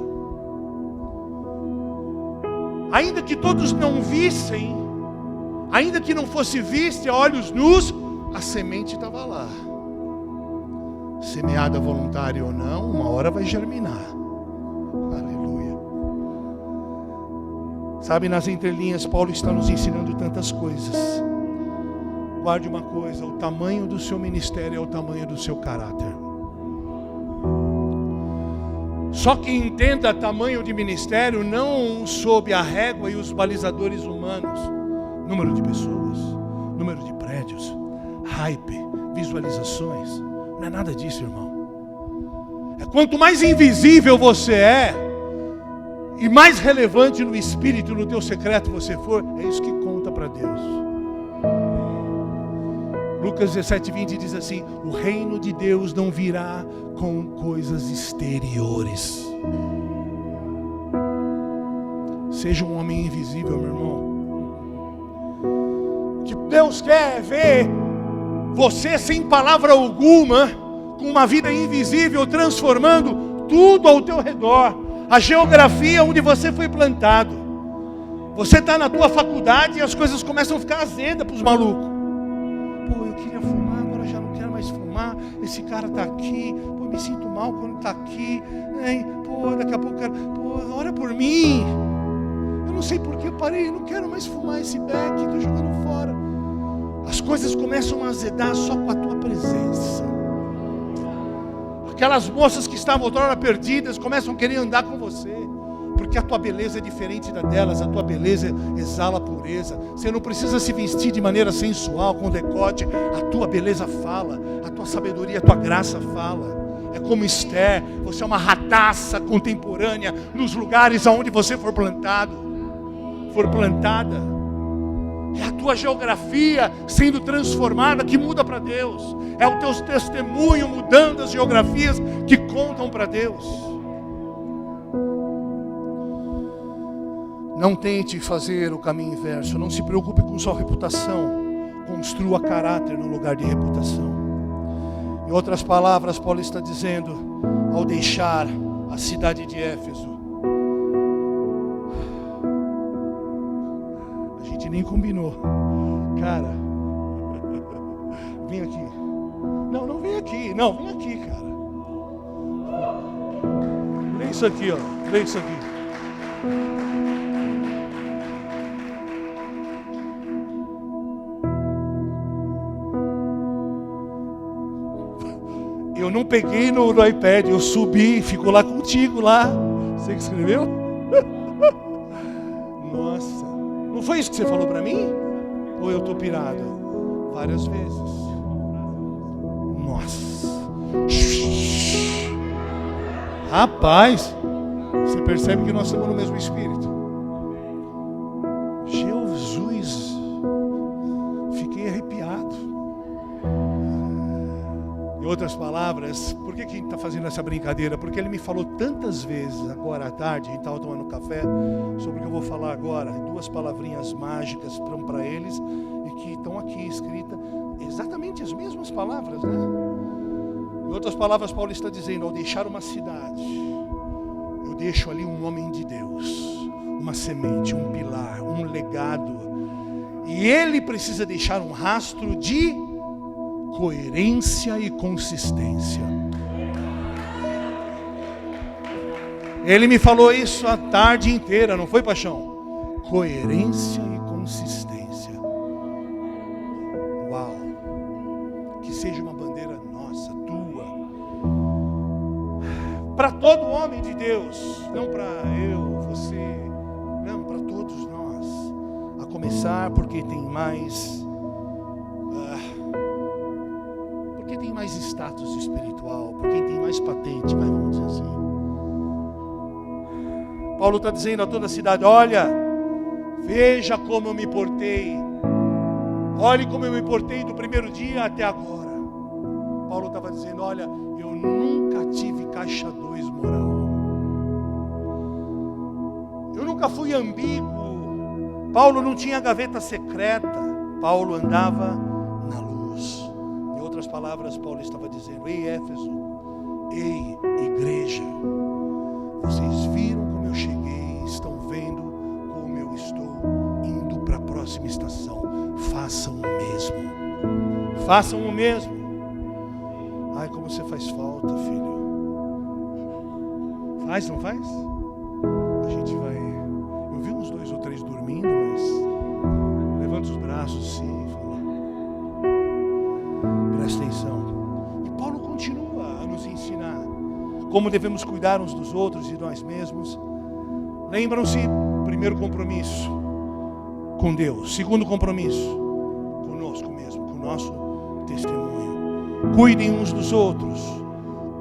Ainda que todos não vissem, ainda que não fosse vista a olhos nus, a semente estava lá. Semeada voluntária ou não, uma hora vai germinar. Sabe, nas entrelinhas, Paulo está nos ensinando tantas coisas. Guarde uma coisa: o tamanho do seu ministério é o tamanho do seu caráter. Só que entenda tamanho de ministério não sob a régua e os balizadores humanos. Número de pessoas, número de prédios, hype, visualizações. Não é nada disso, irmão. É quanto mais invisível você é, e mais relevante no espírito, no teu secreto você for, é isso que conta para Deus. Lucas 17:20 diz assim: o reino de Deus não virá com coisas exteriores. Seja um homem invisível, meu irmão. O que Deus quer é ver você sem palavra alguma, com uma vida invisível, transformando tudo ao teu redor. A geografia onde você foi plantado. Você está na tua faculdade e as coisas começam a ficar azedas para os malucos. Pô, eu queria fumar, agora já não quero mais fumar. Esse cara está aqui. Pô, me sinto mal quando está aqui. Pô, daqui a pouco eu quero. Pô, ora por mim. Eu não sei porque eu parei, eu não quero mais fumar esse beck, estou jogando fora. As coisas começam a azedar só com a tua presença. Aquelas moças que estavam outrora perdidas começam a querer andar com você, porque a tua beleza é diferente da delas. A tua beleza exala pureza. Você não precisa se vestir de maneira sensual, com decote. A tua beleza fala, a tua sabedoria, a tua graça fala. É como Esther, você é uma rataça contemporânea nos lugares aonde você for plantado, for plantada. É a tua geografia sendo transformada que muda para Deus. É o teu testemunho mudando as geografias que contam para Deus. Não tente fazer o caminho inverso. Não se preocupe com sua reputação. Construa caráter no lugar de reputação. Em outras palavras, Paulo está dizendo, ao deixar a cidade de Éfeso, nem combinou. Cara, vem aqui. Não vem aqui. Não, vem aqui, cara. Lê isso aqui, ó. Lê isso aqui. Eu não peguei no iPad, eu subi, ficou lá contigo lá. Você que escreveu? Nossa. Não foi isso que você falou para mim? Ou eu estou pirado? Várias vezes. Nossa. Rapaz, você percebe que nós estamos no mesmo espírito. Jesus, fiquei arrepiado. Em outras palavras, por que a gente está fazendo essa brincadeira? Porque ele me falou tantas vezes agora à tarde, a gente estava tomando café, sobre o que eu vou falar agora. Duas palavrinhas mágicas para eles e que estão aqui escritas, exatamente as mesmas palavras, né? Em outras palavras, Paulo está dizendo, ao deixar uma cidade, eu deixo ali um homem de Deus, uma semente, um pilar, um legado. E ele precisa deixar um rastro de coerência e consistência. Ele me falou isso a tarde inteira, não foi, paixão? Coerência e consistência. Uau! Que seja uma bandeira nossa, tua, para todo homem de Deus, não para eu, você, não, para todos nós. A começar porque tem mais status espiritual, por quem tem mais patente, mas vamos dizer assim. Paulo está dizendo a toda a cidade, olha, veja como eu me portei, olhe como eu me portei do primeiro dia até agora. Paulo estava dizendo, olha, eu nunca tive caixa 2 moral, eu nunca fui ambíguo. Paulo não tinha gaveta secreta, Paulo andava na luz. Em outras palavras, Paulo estava dizendo, ei Éfeso, ei igreja, vocês viram como eu cheguei, estão vendo como eu estou indo para a próxima estação, façam o mesmo, façam o mesmo. Ai, como você faz falta, filho. Faz, não faz? A gente vai, eu vi uns 2 ou 3 dormindo, mas levanta os braços sim, fala. Presta atenção. E Paulo continua a nos ensinar como devemos cuidar uns dos outros e de nós mesmos. Lembram-se, primeiro compromisso com Deus. Segundo compromisso, conosco mesmo, com o nosso testemunho. Cuidem uns dos outros.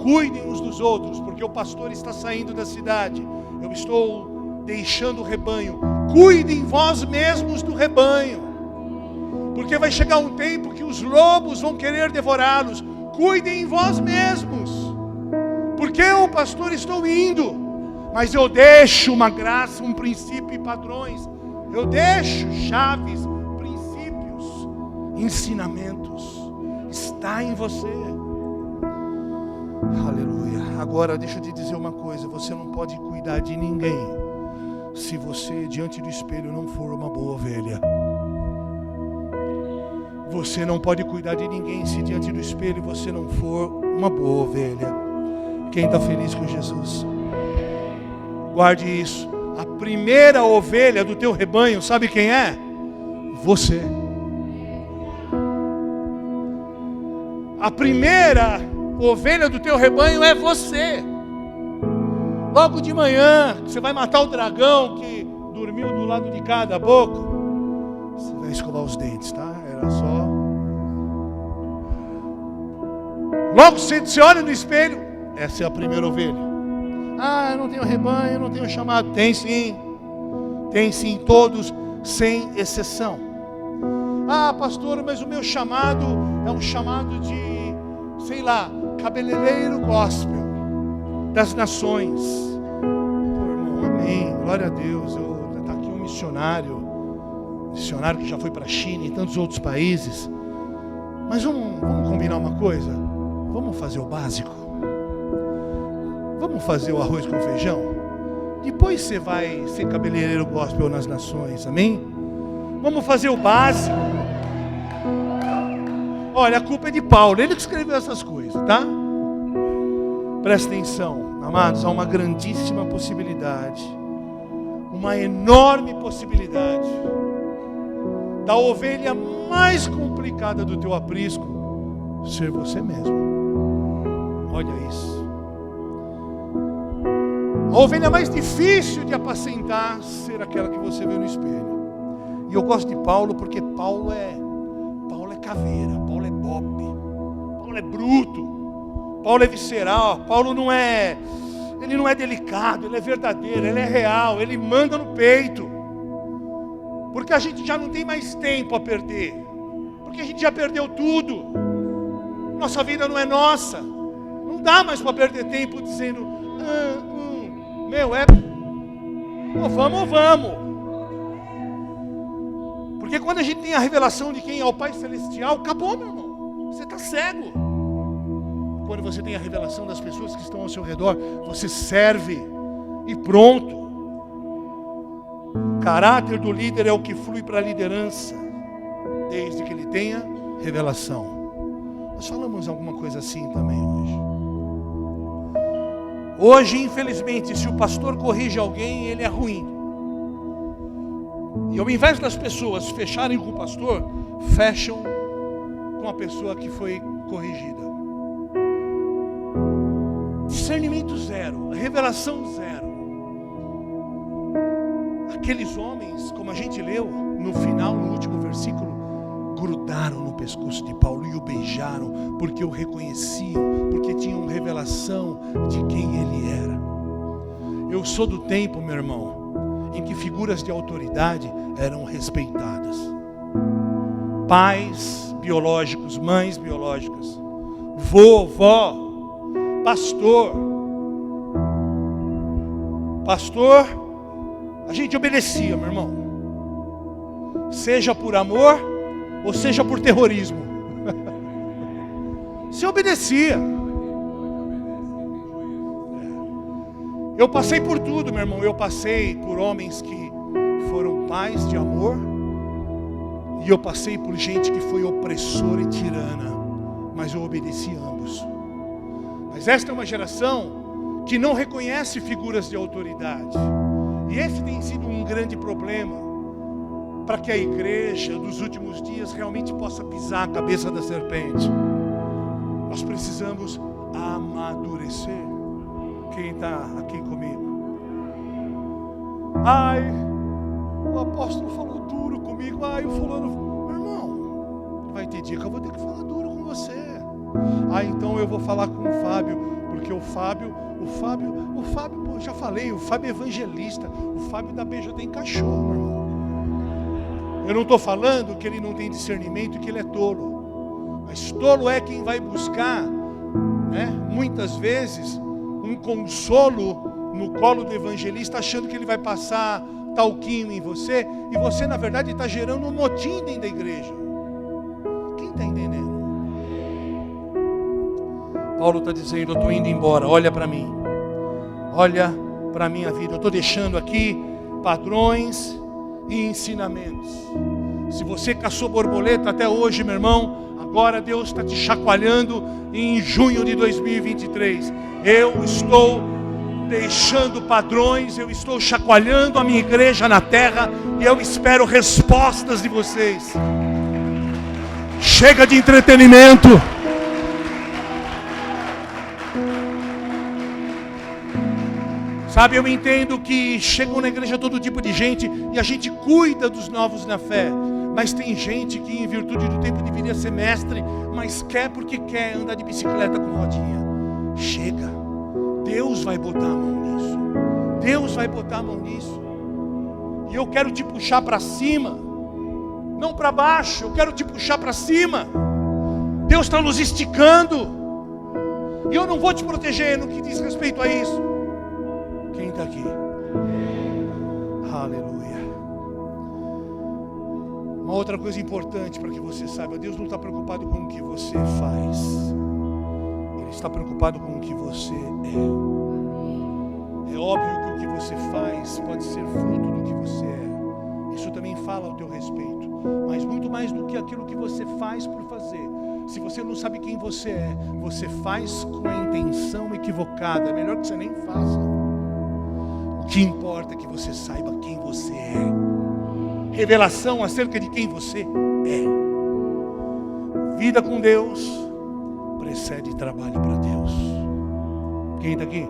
Cuidem uns dos outros, porque o pastor está saindo da cidade. Eu estou deixando o rebanho. Cuidem vós mesmos do rebanho, porque vai chegar um tempo que os lobos vão querer devorá-los. Cuidem vós mesmos, porque eu, pastor, estou indo, mas eu deixo uma graça, um princípio e padrões. Eu deixo chaves, princípios, ensinamentos. Está em você. Aleluia. Agora deixa eu te dizer uma coisa. Você não pode cuidar de ninguém se você diante do espelho não for uma boa ovelha. Você não pode cuidar de ninguém se diante do espelho você não for uma boa ovelha. Quem está feliz com Jesus? Guarde isso. A primeira ovelha do teu rebanho, sabe quem é? Você. A primeira ovelha do teu rebanho é você. Logo de manhã, você vai matar o dragão que dormiu do lado de cá da boca. Você vai escovar os dentes, tá? Era só. Logo você olha no espelho, essa é a primeira ovelha. Ah, eu não tenho rebanho, eu não tenho chamado. Tem sim. Tem sim, todos, sem exceção. Ah, pastor, mas o meu chamado é um chamado de, sei lá, cabeleireiro gospel das nações. Pô, irmão, amém, glória a Deus. Está aqui um missionário que já foi para a China e tantos outros países. Mas vamos combinar uma coisa? Vamos fazer o básico. Vamos fazer o arroz com feijão. Depois você vai ser cabeleireiro gospel nas nações, amém? Vamos fazer o básico. Olha, a culpa é de Paulo, ele que escreveu essas coisas, tá? Presta atenção, amados, há uma grandíssima possibilidade, uma enorme possibilidade da ovelha mais complicada do teu aprisco ser você mesmo. Olha isso. A ovelha mais difícil de apacentar ser aquela que você vê no espelho. E eu gosto de Paulo porque Paulo é caveira, Paulo é bobe, Paulo é bruto, Paulo é visceral, Paulo ele não é delicado, ele é verdadeiro, ele é real, ele manda no peito. Porque a gente já não tem mais tempo a perder, porque a gente já perdeu tudo. Nossa vida não é nossa. Não dá mais para perder tempo dizendo vamos. Porque quando a gente tem a revelação de quem é o Pai Celestial, acabou, meu irmão. Você está cego. Quando você tem a revelação das pessoas que estão ao seu redor, você serve e pronto. O caráter do líder é o que flui para a liderança, desde que ele tenha revelação. Nós falamos alguma coisa assim também hoje. Hoje, infelizmente, se o pastor corrige alguém, ele é ruim. E ao invés das pessoas fecharem com o pastor, fecham com a pessoa que foi corrigida. Discernimento zero, revelação zero. Aqueles homens, como a gente leu no final, no último versículo, grudaram no pescoço de Paulo e o beijaram, porque o reconheciam, porque tinham revelação de quem ele era. Eu sou do tempo, meu irmão, em que figuras de autoridade eram respeitadas. Pais biológicos, mães biológicas, vó, pastor, a gente obedecia, meu irmão. Seja por amor ou seja por terrorismo. Você obedecia. Eu passei por tudo, meu irmão. Eu passei por homens que foram pais de amor, e eu passei por gente que foi opressora e tirana, mas eu obedeci ambos. Mas esta é uma geração que não reconhece figuras de autoridade, e esse tem sido um grande problema. para que a igreja dos últimos dias realmente possa pisar a cabeça da serpente. Nós precisamos amadurecer. Quem está aqui comigo? Ai, o apóstolo falou duro comigo. Ai, o fulano... Meu irmão, vai ter dia que eu vou ter que falar duro com você. Então eu vou falar com o Fábio, porque o Fábio, pô, já falei, o Fábio é evangelista. O Fábio da BJ encaixou, meu irmão. Eu não estou falando que ele não tem discernimento, que ele é tolo. Mas tolo é quem vai buscar, né, muitas vezes, um consolo no colo do evangelista, achando que ele vai passar talquinho em você, e você, na verdade, está gerando um motim dentro da igreja. Quem está entendendo? Paulo está dizendo, eu estou indo embora, olha para mim. Olha para a minha vida. Eu estou deixando aqui padrões e ensinamentos. Se você caçou borboleta até hoje, meu irmão, agora Deus está te chacoalhando em junho de 2023. Eu estou deixando padrões, eu estou chacoalhando a minha igreja na terra e eu espero respostas de vocês. Chega de entretenimento. Sabe, eu entendo que chegam na igreja todo tipo de gente e a gente cuida dos novos na fé. Mas tem gente que, em virtude do tempo, deveria ser mestre, mas quer porque quer andar de bicicleta com rodinha. Chega. Deus vai botar a mão nisso. Deus vai botar a mão nisso. E eu quero te puxar para cima, não para baixo. Eu quero te puxar para cima. Deus está nos esticando. E eu não vou te proteger no que diz respeito a isso. Quem está aqui? Aleluia. Uma outra coisa importante para que você saiba: Deus não está preocupado com o que você faz, Ele está preocupado com o que você é. É óbvio que o que você faz pode ser fruto do que você é. Isso também fala ao teu respeito. Mas muito mais do que aquilo que você faz por fazer. Se você não sabe quem você é, você faz com a intenção equivocada. É melhor que você nem faça. O que importa é que você saiba quem você é. Revelação acerca de quem você é. Vida com Deus precede trabalho para Deus. Quem está aqui?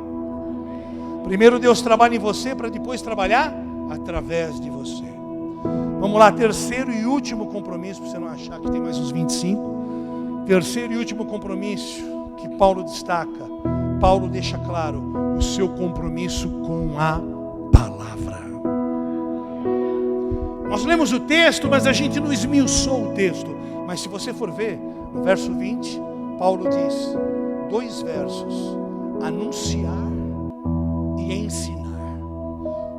Primeiro Deus trabalha em você para depois trabalhar através de você. Vamos lá, terceiro e último compromisso, para você não achar que tem mais uns 25. Terceiro e último compromisso que Paulo destaca. Paulo deixa claro o seu compromisso com a palavra. Nós lemos o texto, mas a gente não esmiuçou o texto. Mas se você for ver, no verso 20, Paulo diz, 2 versos, anunciar e ensinar.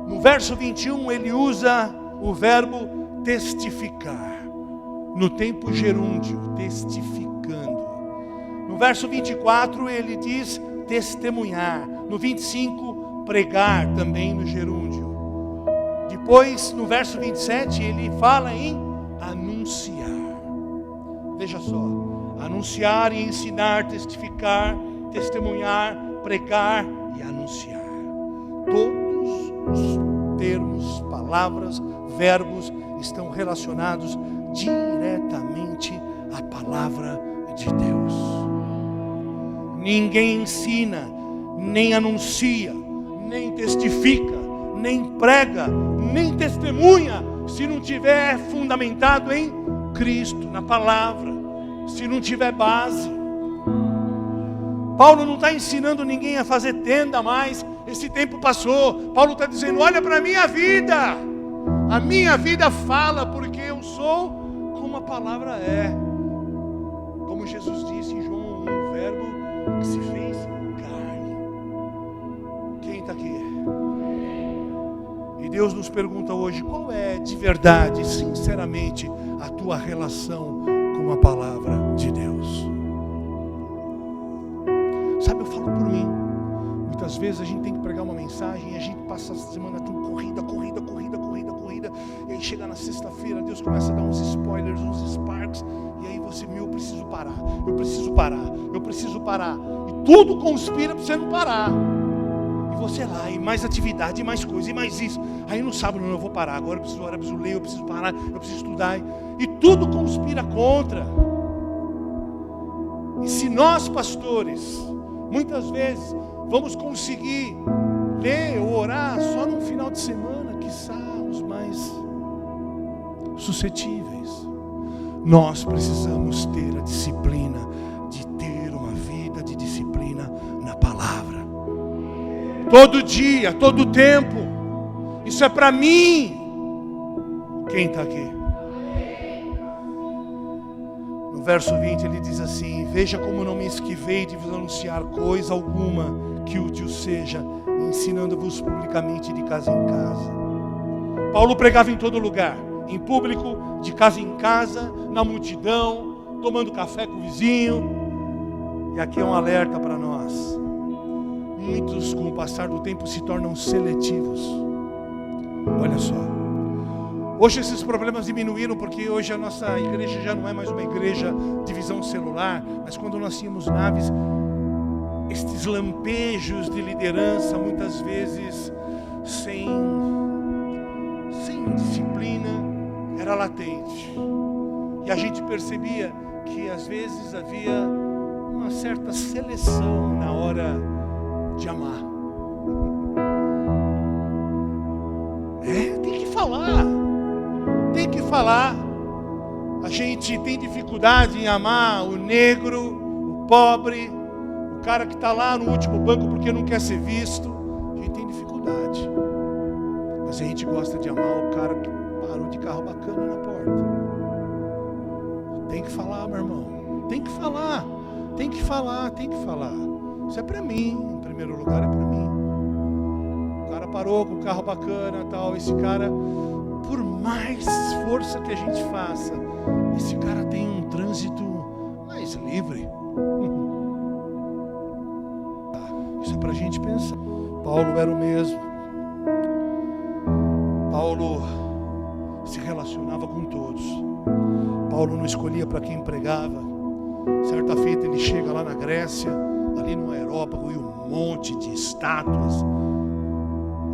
No verso 21, ele usa o verbo testificar. No tempo gerúndio, testificando. No verso 24, ele diz testemunhar. No 25, pregar, também no gerúndio. Depois, no verso 27, ele fala em anunciar. Veja só, anunciar e ensinar, testificar, testemunhar, pregar e anunciar. Todos os termos, palavras, verbos estão relacionados diretamente à palavra de Deus. Ninguém ensina, nem anuncia, nem testifica, nem prega, nem testemunha, se não tiver fundamentado em Cristo, na palavra, se não tiver base. Paulo não está ensinando ninguém a fazer tenda mais, esse tempo passou. Paulo está dizendo, olha para a minha vida fala, porque eu sou como a palavra é. Como Jesus disse em João 1, o verbo que se fez carne. Quem está aqui? E Deus nos pergunta hoje, qual é de verdade, sinceramente, a tua relação com a palavra de Deus? Sabe, eu falo por mim. Muitas vezes a gente tem que pregar uma mensagem e a gente passa a semana toda corrida. E aí chega na sexta-feira, Deus começa a dar uns spoilers, uns sparks. E aí você, eu preciso parar. E tudo conspira para você não parar. E você lá, e mais atividade, e mais coisa, e mais isso. Aí no sábado, não, eu vou parar, agora eu preciso orar, eu preciso ler, eu preciso parar, eu preciso estudar. E tudo conspira contra. E se nós, pastores, muitas vezes vamos conseguir ler ou orar só no final de semana, quiçá os mais suscetíveis, nós precisamos ter a disciplina de ter uma vida de disciplina na palavra. Todo dia, todo tempo. Isso é para mim. Quem está aqui? No verso 20 ele diz assim: veja como não me esquivei de vos anunciar coisa alguma que útil seja, ensinando-vos publicamente de casa em casa. Paulo pregava em todo lugar, em público, de casa em casa, na multidão, tomando café com o vizinho. E aqui é um alerta para nós. Muitos, com o passar do tempo, se tornam seletivos. Olha só. Hoje esses problemas diminuíram, porque hoje a nossa igreja já não é mais uma igreja de visão celular, mas quando nós tínhamos naves, estes lampejos de liderança, muitas vezes sem disciplina, era latente. E a gente percebia que às vezes havia uma certa seleção na hora de amar. Tem que falar. Tem que falar. A gente tem dificuldade em amar o negro, o pobre, o cara que está lá no último banco porque não quer ser visto. A gente tem dificuldade. Mas a gente gosta de amar o cara que parou de carro bacana na porta. Tem que falar, meu irmão. Tem que falar. Tem que falar, tem que falar. Isso é para mim, em primeiro lugar é para mim. O cara parou com o carro bacana, tal. Esse cara, por mais força que a gente faça, esse cara tem um trânsito mais livre. Isso é para a gente pensar. Paulo era o mesmo. Paulo se relacionava com todos. Paulo não escolhia para quem pregava. Certa feita ele chega lá na Grécia, ali no Aerópago, e um monte de estátuas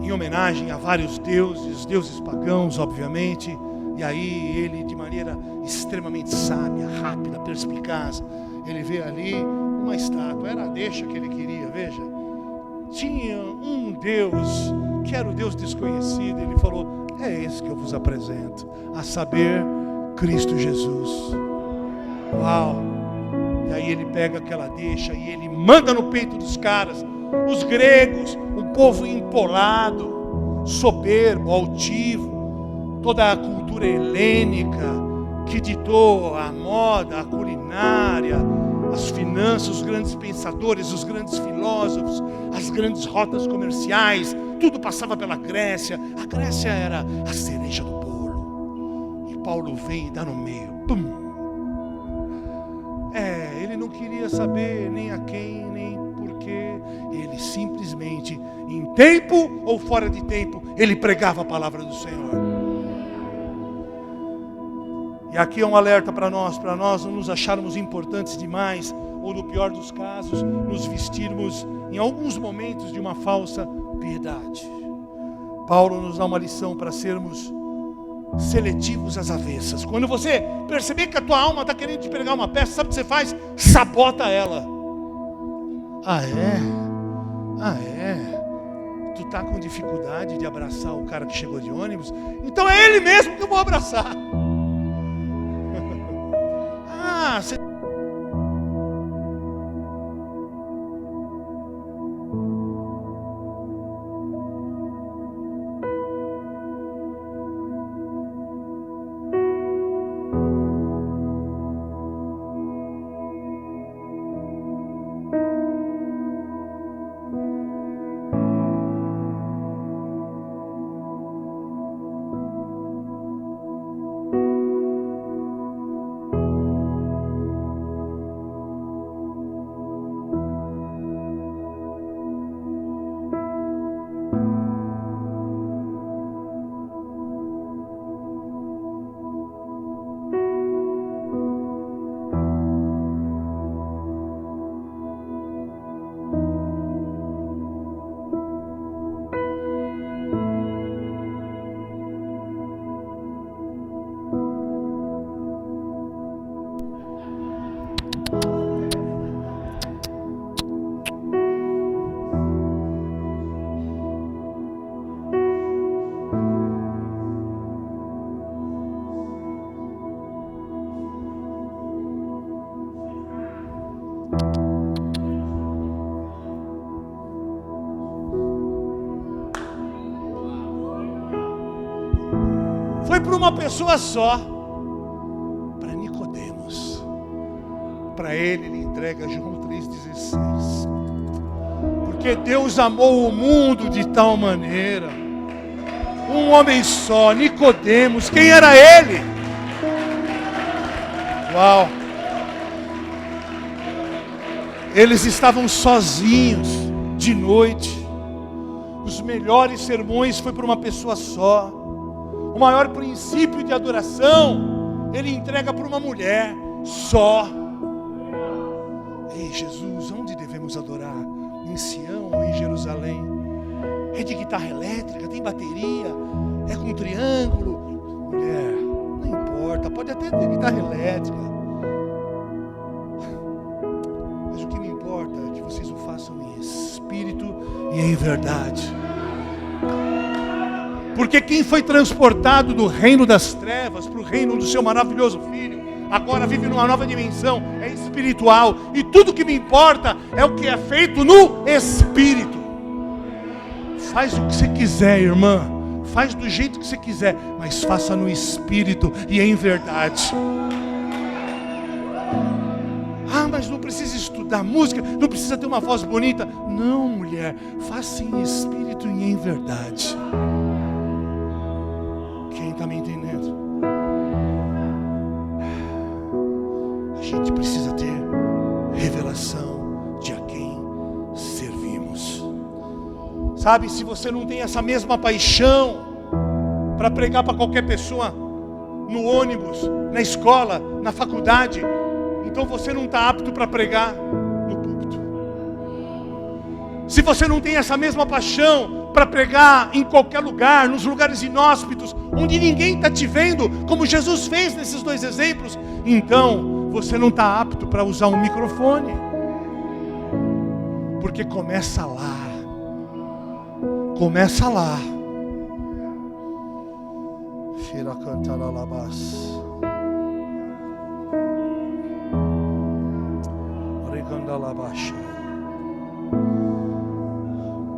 em homenagem a vários deuses pagãos, obviamente. E aí ele, de maneira extremamente sábia, rápida, perspicaz, ele vê ali uma estátua. Era a deixa que ele queria, veja. Tinha um Deus que era o Deus desconhecido. Ele falou: é esse que eu vos apresento, a saber, Cristo Jesus. Uau! E aí ele pega aquela deixa e ele manda no peito dos caras, os gregos, um povo empolado, soberbo, altivo, toda a cultura helênica que ditou a moda, a culinária, as finanças, os grandes pensadores, os grandes filósofos, as grandes rotas comerciais, tudo passava pela Grécia. A Grécia era a cereja do bolo. E Paulo vem e dá no meio. Pum! Ele não queria saber nem a quem, nem porquê. Ele simplesmente, em tempo ou fora de tempo, ele pregava a palavra do Senhor. E aqui é um alerta para nós não nos acharmos importantes demais, ou no pior dos casos, nos vestirmos em alguns momentos de uma falsa piedade. Paulo nos dá uma lição para sermos seletivos às avessas. Quando você perceber que a tua alma está querendo te pregar uma peça, sabe o que você faz? Sabota ela. Ah é? Tu está com dificuldade de abraçar o cara que chegou de ônibus? Então é ele mesmo que eu vou abraçar. Você... foi para uma pessoa só, para Nicodemos. Para ele entrega João 3,16. Porque Deus amou o mundo de tal maneira. Um homem só, Nicodemos. Quem era ele? Uau! Eles estavam sozinhos de noite. Os melhores sermões foi para uma pessoa só. O maior princípio de adoração ele entrega para uma mulher só. Ei, Jesus, onde devemos adorar? Em Sião ou em Jerusalém? É de guitarra elétrica, tem bateria, é com triângulo. Mulher, não importa, pode até ter guitarra elétrica. Mas o que me importa é que vocês o façam em espírito e em verdade. Porque quem foi transportado do reino das trevas para o reino do seu maravilhoso Filho, agora vive numa nova dimensão, é espiritual. E tudo que me importa é o que é feito no Espírito. Faz o que você quiser, irmã. Faz do jeito que você quiser, mas faça no Espírito e em verdade. Ah, mas não precisa estudar música, não precisa ter uma voz bonita. Não, mulher, faça em Espírito e em verdade. Quem está me entendendo? A gente precisa ter revelação de a quem servimos. Sabe, se você não tem essa mesma paixão para pregar para qualquer pessoa, no ônibus, na escola, na faculdade, então você não está apto para pregar no púlpito. Se você não tem essa mesma paixão para pregar em qualquer lugar, nos lugares inóspitos, onde ninguém está te vendo, como Jesus fez nesses dois exemplos, então você não está apto para usar um microfone. Porque começa lá. Começa lá. Cheira cantar alabás.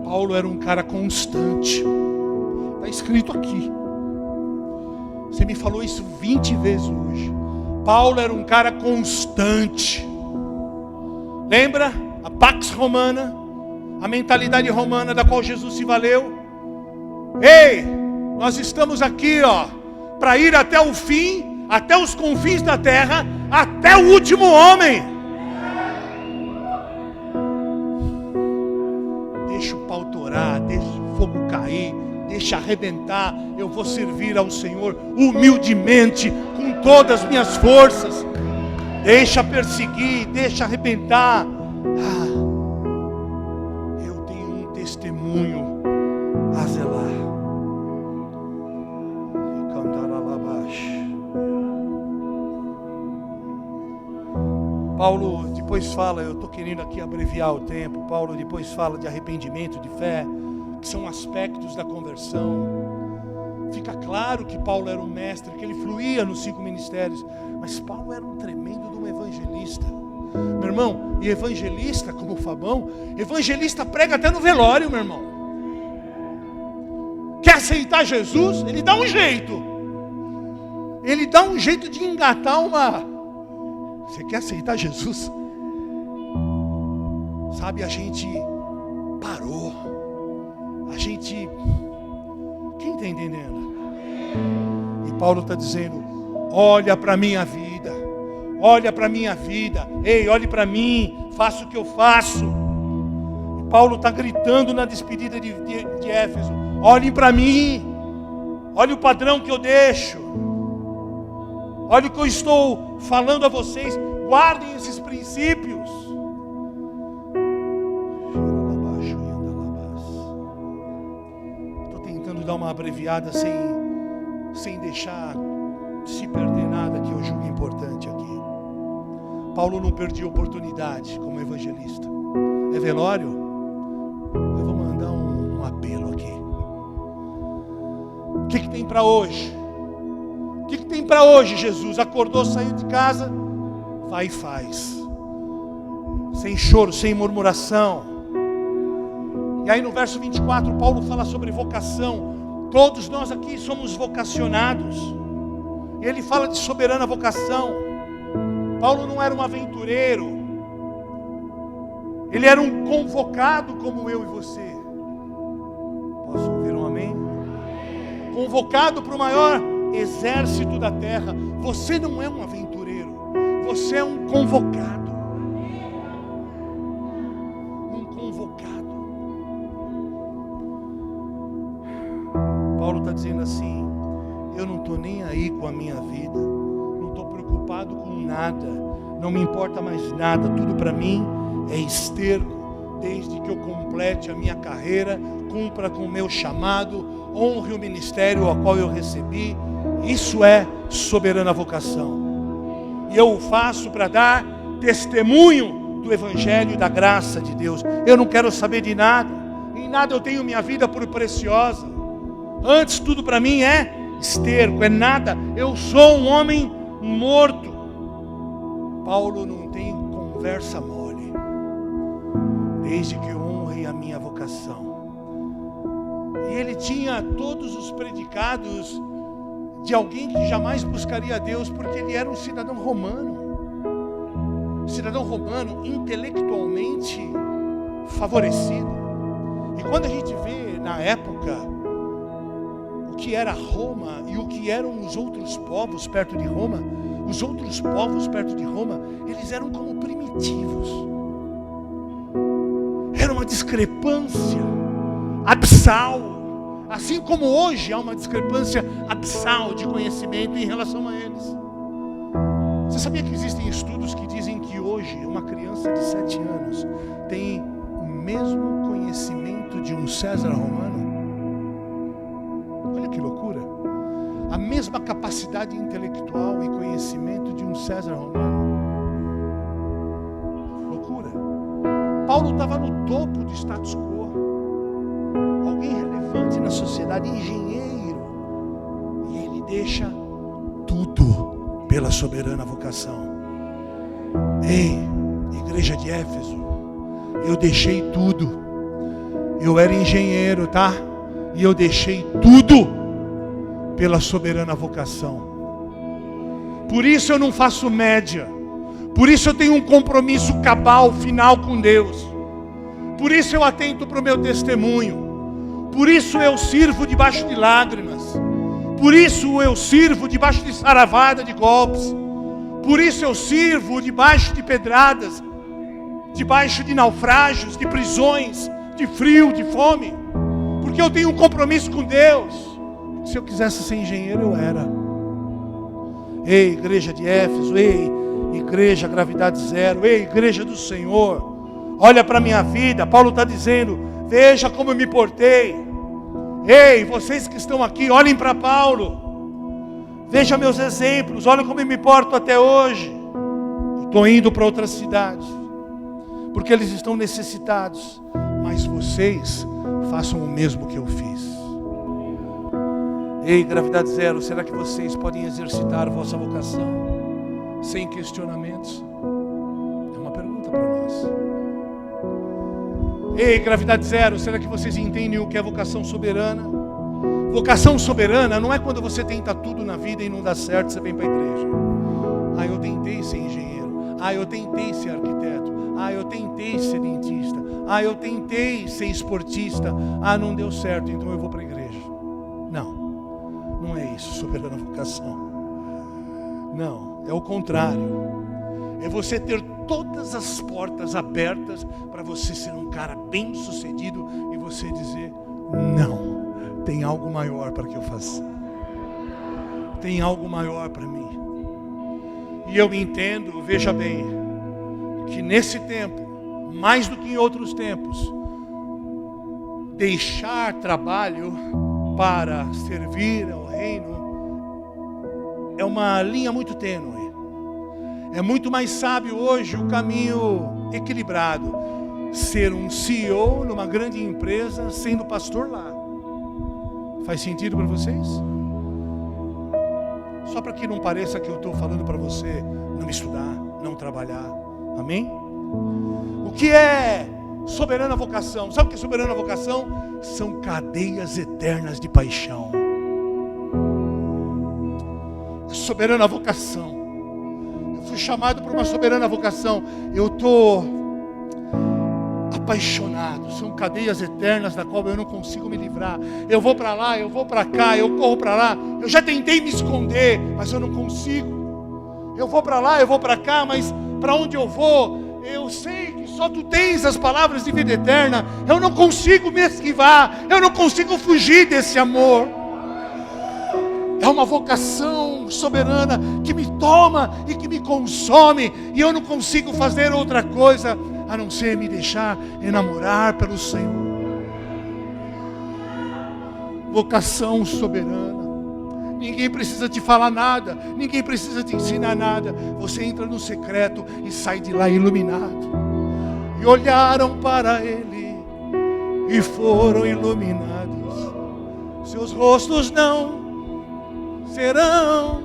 Paulo era um cara constante. Está escrito aqui. Você me falou isso 20 vezes hoje. Paulo era um cara constante. Lembra? A Pax Romana, a mentalidade romana da qual Jesus se valeu. Ei, nós estamos aqui, para ir até o fim, até os confins da terra, até o último homem. Deixa o pau torar, deixa o fogo cair, deixa arrebentar. Eu vou servir ao Senhor humildemente, com todas as minhas forças. Deixa perseguir, deixa arrebentar. Eu tenho um testemunho a zelar. Paulo depois fala, eu estou querendo aqui abreviar o tempo. Paulo depois fala de arrependimento, de fé, que são aspectos da conversão. Fica claro que Paulo era um mestre, que ele fluía nos 5 ministérios, mas Paulo era um tremendo de um evangelista. Meu irmão, e evangelista, como o Fabão, evangelista prega até no velório, meu irmão. Quer aceitar Jesus? Ele dá um jeito. Ele dá um jeito de engatar uma... Você quer aceitar Jesus? Sabe, a gente parou. A gente... Quem está entendendo? E Paulo está dizendo, olha para a minha vida. Olha para a minha vida. Ei, olhe para mim. Faça o que eu faço. E Paulo está gritando na despedida de Éfeso. Olhem para mim. Olha o padrão que eu deixo. Olha o que eu estou falando a vocês. Guardem esses princípios. Estou tentando dar uma abreviada sem deixar se perder nada que eu julgo importante aqui. Paulo não perdia oportunidade como evangelista. É velório? Eu vou mandar um apelo aqui. O que tem para hoje? O que tem para hoje, Jesus? Acordou, saiu de casa, vai e faz. Sem choro, sem murmuração. E aí no verso 24, Paulo fala sobre vocação. Todos nós aqui somos vocacionados. Ele fala de soberana vocação. Paulo não era um aventureiro. Ele era um convocado como eu e você. Posso ouvir um amém? Convocado para o maior exército da terra. Você não é um aventureiro. Você é um convocado. Um convocado. Paulo está dizendo assim: eu não estou nem aí com a minha vida, não estou preocupado com nada, não me importa mais nada, tudo para mim é esterco, desde que eu complete a minha carreira, cumpra com o meu chamado, honre o ministério ao qual eu recebi. Isso é soberana vocação. E eu o faço para dar testemunho do Evangelho e da graça de Deus. Eu não quero saber de nada, em nada eu tenho minha vida por preciosa. Antes tudo para mim é esterco, é nada. Eu sou um homem morto. Paulo não tem conversa mole. Desde que eu honre a minha vocação. E ele tinha todos os predicados de alguém que jamais buscaria a Deus, porque ele era um cidadão romano. Cidadão romano intelectualmente favorecido. E quando a gente vê na época o que era Roma e o que eram os outros povos perto de Roma, os outros povos perto de Roma, eles eram como primitivos. Era uma discrepância abissal. Assim como hoje há uma discrepância abissal de conhecimento em relação a eles. Você sabia que existem estudos que dizem que hoje uma criança de 7 anos tem o mesmo conhecimento de um César romano? Olha que loucura. A mesma capacidade intelectual e conhecimento de um César romano. Loucura. Paulo estava no topo do status quo. Alguém relevante na sociedade, engenheiro. E ele deixa tudo pela soberana vocação. Ei, igreja de Éfeso, eu deixei tudo. Eu era engenheiro, tá? E eu deixei tudo pela soberana vocação. Por isso eu não faço média. Por isso eu tenho um compromisso cabal, final com Deus. Por isso eu atento para o meu testemunho. Por isso eu sirvo debaixo de lágrimas. Por isso eu sirvo debaixo de saravada de golpes. Por isso eu sirvo debaixo de pedradas, debaixo de naufrágios, de prisões, de frio, de fome. Porque eu tenho um compromisso com Deus. Se eu quisesse ser engenheiro, eu era. Ei, igreja de Éfeso, ei, igreja Gravidade Zero, ei, igreja do Senhor, olha para a minha vida. Paulo está dizendo, veja como eu me portei. Ei, vocês que estão aqui, olhem para Paulo. Veja meus exemplos, olha como eu me porto até hoje. Estou indo para outras cidades, porque eles estão necessitados. Mas vocês façam o mesmo que eu fiz. Ei, Gravidade Zero, será que vocês podem exercitar a vossa vocação sem questionamentos? É uma pergunta para nós. Ei, Gravidade Zero, será que vocês entendem o que é vocação soberana? Vocação soberana não é quando você tenta tudo na vida e não dá certo, você vem para a igreja. Ah, eu tentei ser engenheiro. Ah, eu tentei ser arquiteto. Ah, eu tentei ser dentista. Ah, eu tentei ser esportista. Ah, não deu certo, então eu vou para a igreja. Não é isso, soberana vocação. Não, é o contrário. É você ter todas as portas abertas para você ser um cara bem sucedido e você dizer, não, tem algo maior para que eu faça. Tem algo maior para mim. E eu entendo, veja bem, que nesse tempo, mais do que em outros tempos, deixar trabalho para servir ao reino é uma linha muito tênue. É muito mais sábio hoje o caminho equilibrado. Ser um CEO numa grande empresa, sendo pastor lá. Faz sentido para vocês? Só para que não pareça que eu estou falando para você não estudar, não trabalhar. Amém? O que é soberana vocação? Sabe o que é soberana vocação? são cadeias eternas de paixão. Soberana vocação. Eu fui chamado para uma soberana vocação. Eu estou apaixonado. São cadeias eternas da qual eu não consigo me livrar. Eu vou para lá, eu vou para cá, eu corro para lá. Eu já tentei me esconder, mas eu não consigo. Eu vou para lá, eu vou para cá, mas para onde eu vou? Eu sei que só tu tens as palavras de vida eterna. Eu não consigo me esquivar. Eu não consigo fugir desse amor. É uma vocação soberana que me toma e que me consome. E eu não consigo fazer outra coisa a não ser me deixar enamorar pelo Senhor. Vocação soberana. Ninguém precisa te falar nada. Ninguém precisa te ensinar nada. Você entra no secreto e sai de lá iluminado. E olharam para ele e foram iluminados. Seus rostos não serão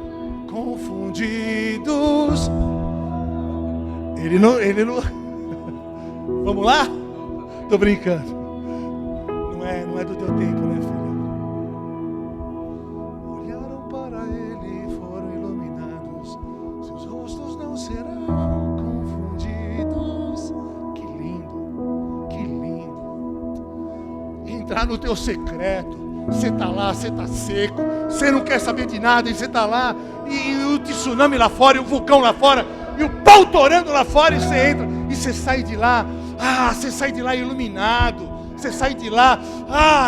confundidos. Ele não. Vamos lá? Tô brincando. Não é do teu tempo, né, filho? Olharam para ele e foram iluminados. Seus rostos não serão confundidos. Que lindo, que lindo. Entrar no teu secreto. Você está lá, você está seco, você não quer saber de nada, e você está lá, e o tsunami lá fora, e o vulcão lá fora, e o pau torando lá fora, e você entra, e você sai de lá, você sai de lá iluminado, você sai de lá,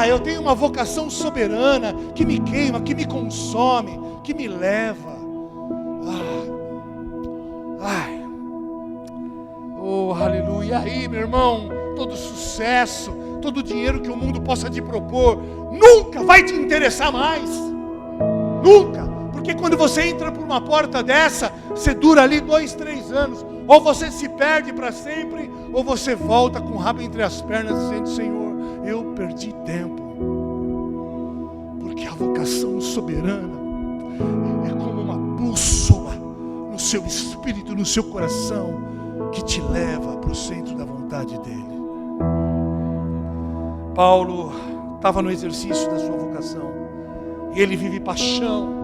eu tenho uma vocação soberana, que me queima, que me consome, que me leva, oh, aleluia. E aí, meu irmão, todo sucesso, todo o dinheiro que o mundo possa te propor, nunca vai te interessar mais. Nunca. Porque quando você entra por uma porta dessa, você dura ali 2, 3 anos. Ou você se perde para sempre, ou você volta com o rabo entre as pernas dizendo: Senhor, eu perdi tempo. Porque a vocação soberana é como uma bússola no seu espírito, no seu coração, que te leva para o centro da vontade dele. Paulo estava no exercício da sua vocação. E ele vive paixão.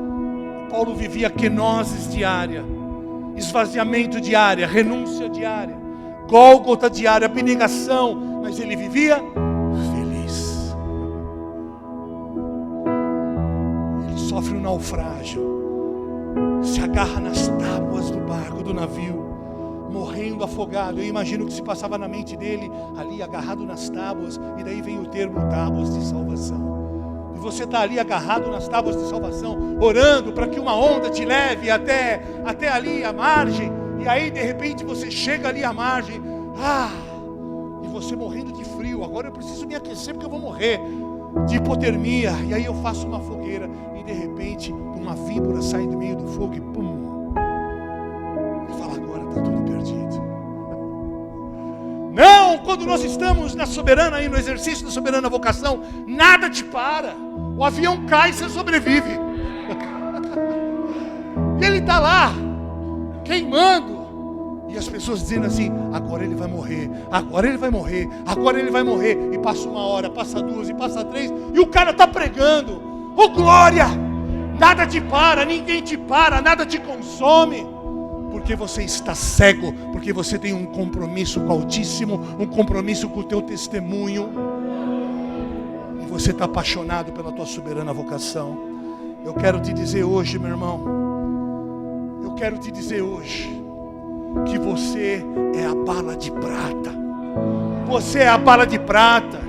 Paulo vivia quenoses diária, esvaziamento diária, renúncia diária, Gólgota diária, abnegação. Mas ele vivia feliz. Ele sofre um naufrágio, se agarra nas tábuas do barco, do navio, morrendo afogado. Eu imagino que se passava na mente dele, ali agarrado nas tábuas, e daí vem o termo tábuas de salvação. E você está ali agarrado nas tábuas de salvação, orando para que uma onda te leve até ali a margem, e aí de repente você chega ali à margem, e você morrendo de frio. Agora eu preciso me aquecer porque eu vou morrer de hipotermia. E aí eu faço uma fogueira, e de repente uma víbora sai do meio do fogo e pum, e fala: agora está tudo perdido. Não, quando nós estamos na soberana, aí no exercício da soberana vocação, nada te para. O avião cai e você sobrevive. E ele está lá, queimando. E as pessoas dizendo assim: agora ele vai morrer, agora ele vai morrer, agora ele vai morrer. E passa 1 hora, passa 2 e passa 3, e o cara está pregando: oh glória! Nada te para, ninguém te para, nada te consome. Porque você está cego, porque você tem um compromisso com o Altíssimo, um compromisso com o teu testemunho, e você está apaixonado pela tua soberana vocação. Eu quero te dizer hoje, meu irmão, eu quero te dizer hoje, que você é a bala de prata. Você é a bala de prata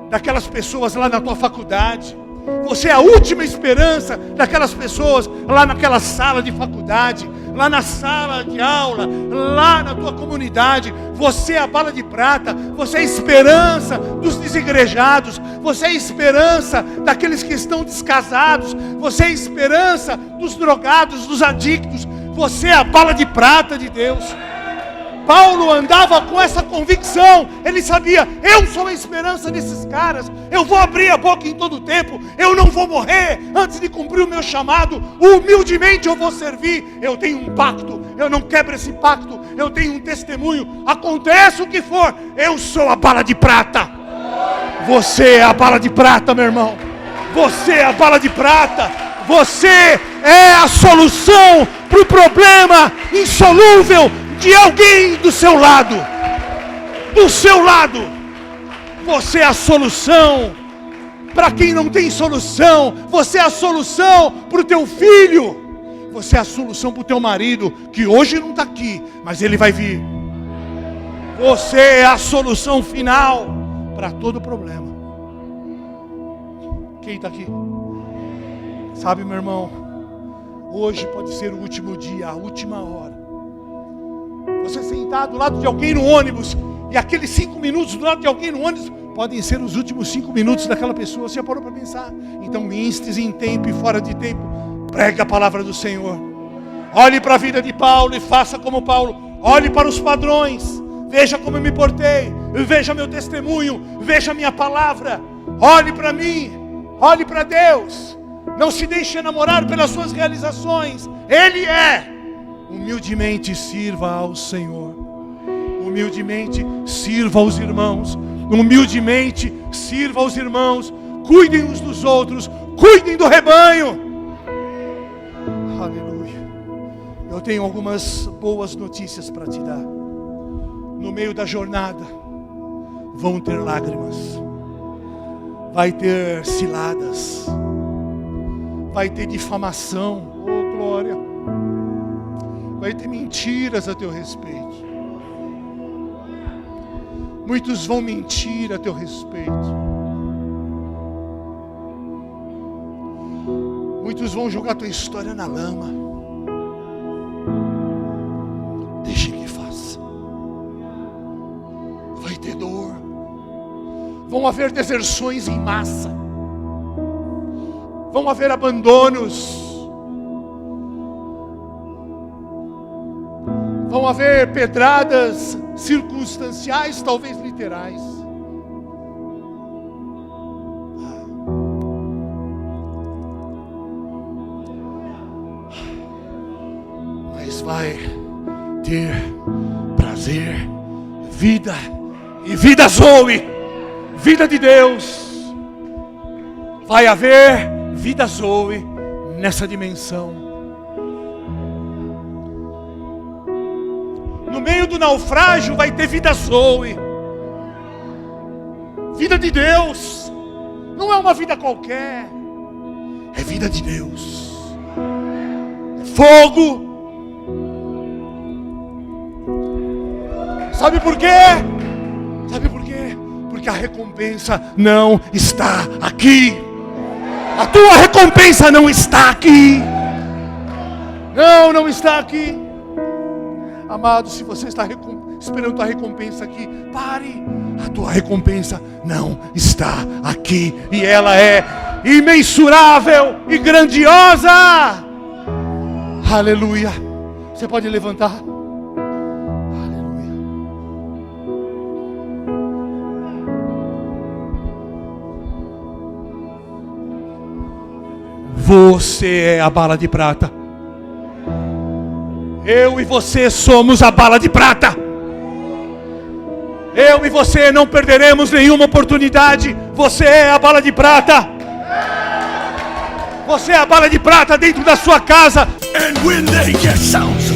daquelas pessoas lá na tua faculdade. Você é a última esperança daquelas pessoas lá naquela sala de faculdade, lá na sala de aula, lá na tua comunidade. Você é a bala de prata. Você é a esperança dos desigrejados. Você é a esperança daqueles que estão descasados. Você é a esperança dos drogados, dos adictos. Você é a bala de prata de Deus. Paulo andava com essa convicção. Ele sabia: eu sou a esperança desses caras. Eu vou abrir a boca em todo tempo. Eu não vou morrer antes de cumprir o meu chamado. Humildemente eu vou servir. Eu tenho um pacto. Eu não quebro esse pacto. Eu tenho um testemunho. Aconteça o que for, eu sou a bala de prata. Você é a bala de prata, meu irmão. Você é a bala de prata. Você é a solução para o problema insolúvel de alguém do seu lado. Do seu lado. Você é a solução para quem não tem solução. Você é a solução para o teu filho. Você é a solução para o teu marido, que hoje não está aqui, mas ele vai vir. Você é a solução final para todo problema. Quem está aqui? Sabe, meu irmão, hoje pode ser o último dia, a última hora. Você sentado do lado de alguém no ônibus, e aqueles 5 minutos do lado de alguém no ônibus podem ser os últimos 5 minutos daquela pessoa. Você já parou para pensar? Então, instes em tempo e fora de tempo, pregue a palavra do Senhor. Olhe para a vida de Paulo e faça como Paulo. Olhe para os padrões. Veja como eu me portei. Veja meu testemunho. Veja minha palavra. Olhe para mim. Olhe para Deus. Não se deixe enamorar pelas suas realizações. Ele é. Humildemente sirva ao Senhor. Humildemente sirva aos irmãos. Humildemente sirva aos irmãos. Cuidem uns dos outros. Cuidem do rebanho. Aleluia. Eu tenho algumas boas notícias para te dar. No meio da jornada vão ter lágrimas. Vai ter ciladas. Vai ter difamação. Oh, glória. Vai ter mentiras a teu respeito. Muitos vão mentir a teu respeito. Muitos vão jogar tua história na lama. Deixe que faça. Vai ter dor. Vão haver deserções em massa. Vão haver abandonos. Vão haver pedradas circunstanciais, talvez literais. Mas vai ter prazer, vida e vida zoe, vida de Deus. Vai haver vida zoe nessa dimensão. No meio do naufrágio vai ter vida zoe. Vida de Deus. Não é uma vida qualquer. É vida de Deus. É fogo. Sabe por quê? Sabe por quê? Porque a recompensa não está aqui. A tua recompensa não está aqui. Não está aqui. Amado, se você está esperando a tua recompensa aqui, pare. A tua recompensa não está aqui. E ela é imensurável e grandiosa. Aleluia. Você pode levantar? Aleluia. Você é a bala de prata. Eu e você somos a bala de prata. Eu e você não perderemos nenhuma oportunidade. Você é a bala de prata. Você é a bala de prata dentro da sua casa. And when they get sounds